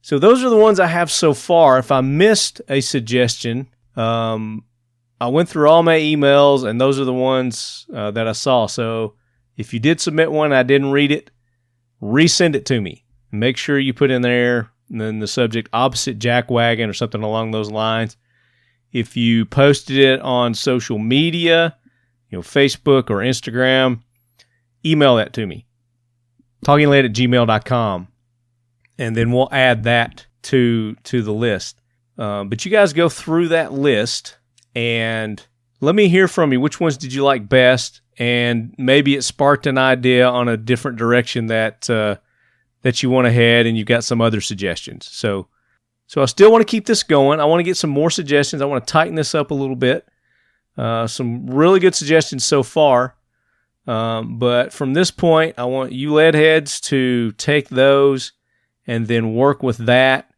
So those are the ones I have so far. If I missed a suggestion, I went through all my emails, and those are the ones that I saw. So if you did submit one and I didn't read it, resend it to me. Make sure you put in there and then the subject opposite jackwagon or something along those lines. If you posted it on social media, Facebook or Instagram, email that to me. TalkingLead@gmail.com. And then we'll add that to the list. But you guys go through that list and let me hear from you. Which ones did you like best? And maybe it sparked an idea on a different direction that you want to head, and you've got some other suggestions. So I still want to keep this going. I want to get some more suggestions. I want to tighten this up a little bit. Some really good suggestions so far. But from this point, I want you lead heads to take those and then work with that.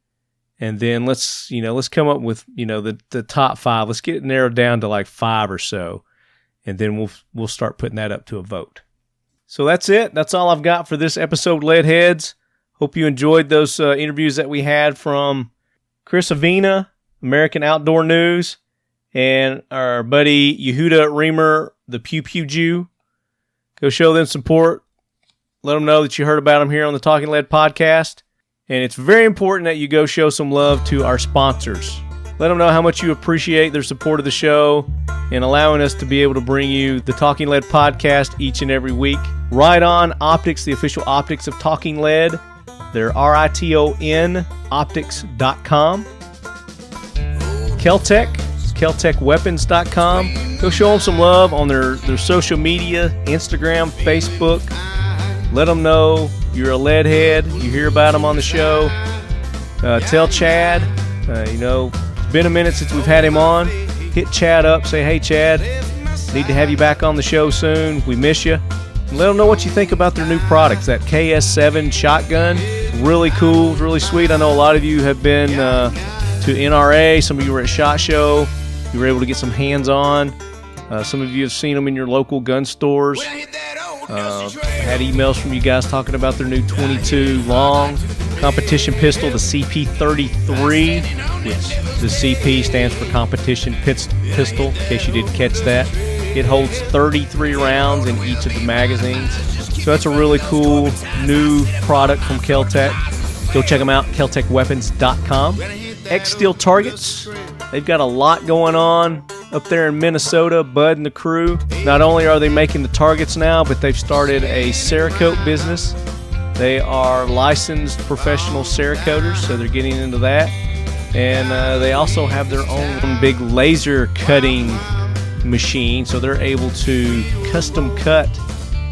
And then let's come up with, the top 5. Let's get it narrowed down to like 5 or so. And then we'll start putting that up to a vote. So that's it. That's all I've got for this episode, lead heads. Hope you enjoyed those interviews that we had from Chris Avena, American Outdoor News, and our buddy Yehuda Remer, the Pew Pew Jew. Go show them support. Let them know that you heard about them here on the Talking Lead podcast. And it's very important that you go show some love to our sponsors. Let them know how much you appreciate their support of the show and allowing us to be able to bring you the Talking Lead podcast each and every week. Ride On Optics, the official optics of Talking Lead. They're RITON optics.com. Keltec, KeltecWeapons.com. Go show them some love on their social media, Instagram, Facebook. Let them know you're a lead head. You hear about them on the show. Tell Chad, it's been a minute since we've had him on. Hit Chad up. Say, hey, Chad, need to have you back on the show soon. We miss you. And let them know what you think about their new products. That KS7 shotgun, really cool, really sweet. I know a lot of you have been to NRA. Some of you were at SHOT Show. You were able to get some hands-on. Some of you have seen them in your local gun stores. I had emails from you guys talking about their new 22 long competition pistol, the CP33, which the CP stands for competition pistol, in case you didn't catch that. It holds 33 rounds in each of the magazines. So that's a really cool new product from Keltec. Go check them out, KeltecWeapons.com. X-Steel targets. They've got a lot going on up there in Minnesota, Bud and the crew. Not only are they making the targets now, but they've started a Cerakote business. They are licensed professional Cerakoters, so they're getting into that. And they also have their own big laser cutting machine, so they're able to custom cut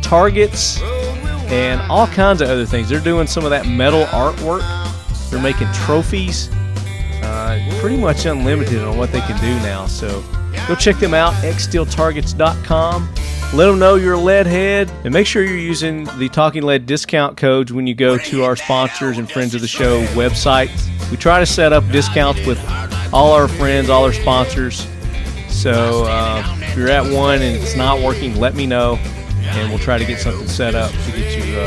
targets and all kinds of other things. They're doing some of that metal artwork. They're making trophies. Pretty much unlimited on what they can do now. So go check them out, xsteeltargets.com. Let them know you're a lead head, and make sure you're using the Talking Lead discount codes when you go to our sponsors and friends of the show websites. We try to set up discounts with all our friends, all our sponsors. So if you're at one and it's not working, let me know, and we'll try to get something set up to get you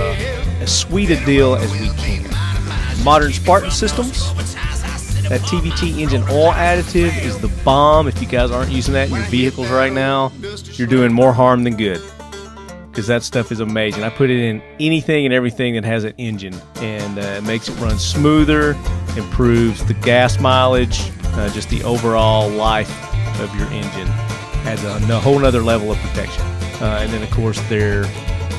as sweet a deal as we can. Modern Spartan Systems. That TVT engine oil additive is the bomb. If you guys aren't using that in your vehicles right now, you're doing more harm than good, because that stuff is amazing. I put it in anything and everything that has an engine, and it makes it run smoother, improves the gas mileage, just the overall life of your engine. Adds a whole nother level of protection. And then, of course, their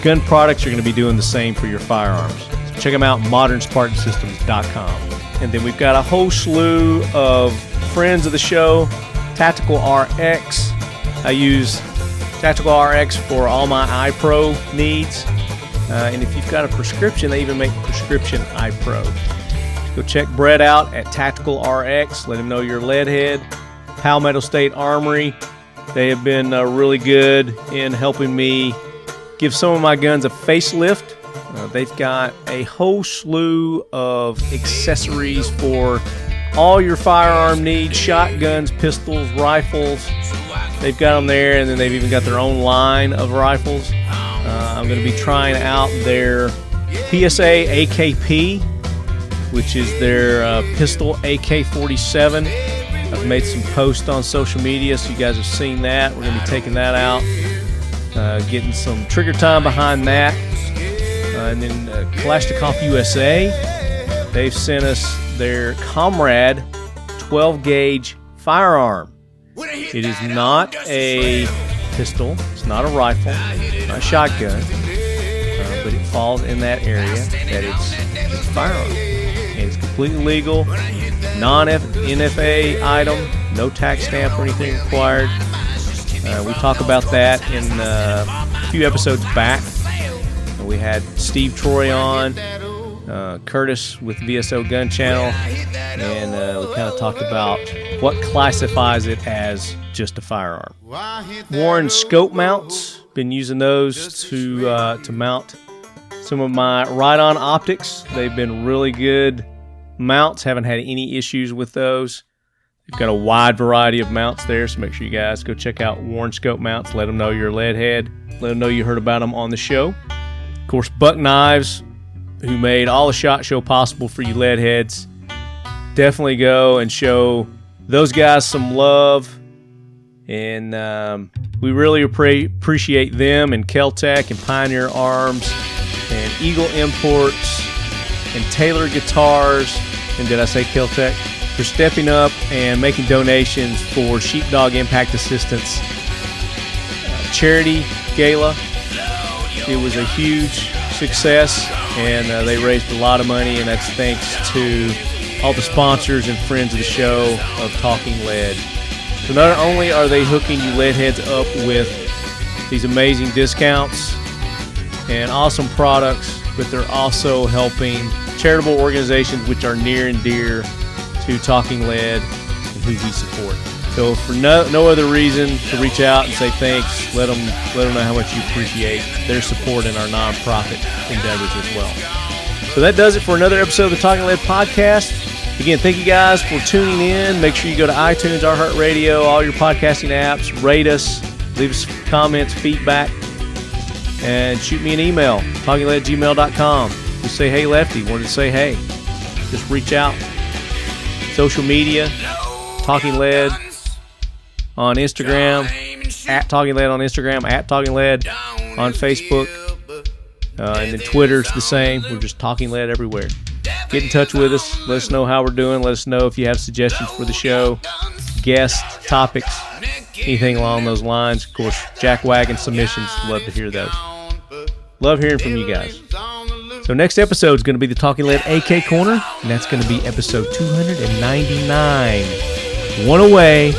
gun products are going to be doing the same for your firearms. So check them out, modernspartansystems.com. And then we've got a whole slew of friends of the show, Tactical RX. I use Tactical RX for all my iPro needs. And if you've got a prescription, they even make prescription iPro. Go check Brett out at Tactical RX. Let him know you're a lead head. Palmetto State Armory. They have been really good in helping me give some of my guns a facelift. They've got a whole slew of accessories for all your firearm needs, shotguns, pistols, rifles. They've got them there, and then they've even got their own line of rifles. I'm going to be trying out their PSA AKP, which is their pistol AK-47. I've made some posts on social media, so you guys have seen that. We're going to be taking that out, getting some trigger time behind that. And then Kalashnikov USA, they've sent us their Comrade 12-gauge firearm. It is not a pistol, it's not a rifle, not a shotgun, but it falls in that area that it's a firearm. And it's completely completely legal, non-NFA item, no tax stamp or anything required. We talk about that in a few episodes back. We had Steve Troy on, Curtis with VSO Gun Channel, and we kind of talked about what classifies it as just a firearm. Warren scope mounts, been using those to mount some of my Ride-On optics. They've been really good mounts, haven't had any issues with those. We've got a wide variety of mounts there, so make sure you guys go check out Warren Scope Mounts. Let them know you're a lead head. Let them know you heard about them on the show. Of course, Buck Knives, who made all the SHOT Show possible for you lead heads. Definitely go and show those guys some love. And we really appreciate them and Kel-Tec and Pioneer Arms and Eagle Imports and Taylor Guitars. And did I say Kel-Tec? For stepping up and making donations for Sheepdog Impact Assistance charity gala. It was a huge success, and they raised a lot of money, and that's thanks to all the sponsors and friends of the show of Talking Lead. So not only are they hooking you lead heads up with these amazing discounts and awesome products, but they're also helping charitable organizations which are near and dear to Talking Lead and who we support. So for no other reason to reach out and say thanks, let them know how much you appreciate their support in our nonprofit endeavors as well. So that does it for another episode of the Talking Lead podcast. Again, thank you guys for tuning in. Make sure you go to iTunes, iHeartRadio, all your podcasting apps, rate us, leave us comments, feedback, and shoot me an email, talkinglead@gmail.com. Just say, hey, Lefty, wanted to say hey. Just reach out. Social media, Talking Lead on Instagram, at Talking Lead on Instagram, at Talking Lead on Facebook, and then Twitter's the same. We're just Talking Lead everywhere. Get in touch with us. Let us know how we're doing. Let us know if you have suggestions for the show, guest topics, anything along those lines. Of course, Jackwagon submissions. Love to hear those. Love hearing from you guys. So next episode is going to be the Talking Lead AK Corner, and that's going to be episode 299. One away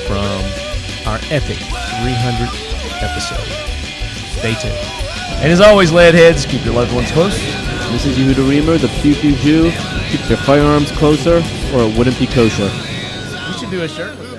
from our epic 300th episode. Stay tuned. And as always, lead heads, keep your loved ones close. This is Yehuda Remer, the Pew Pew Jew. Keep your firearms closer, or it wouldn't be kosher. We should do a shirt with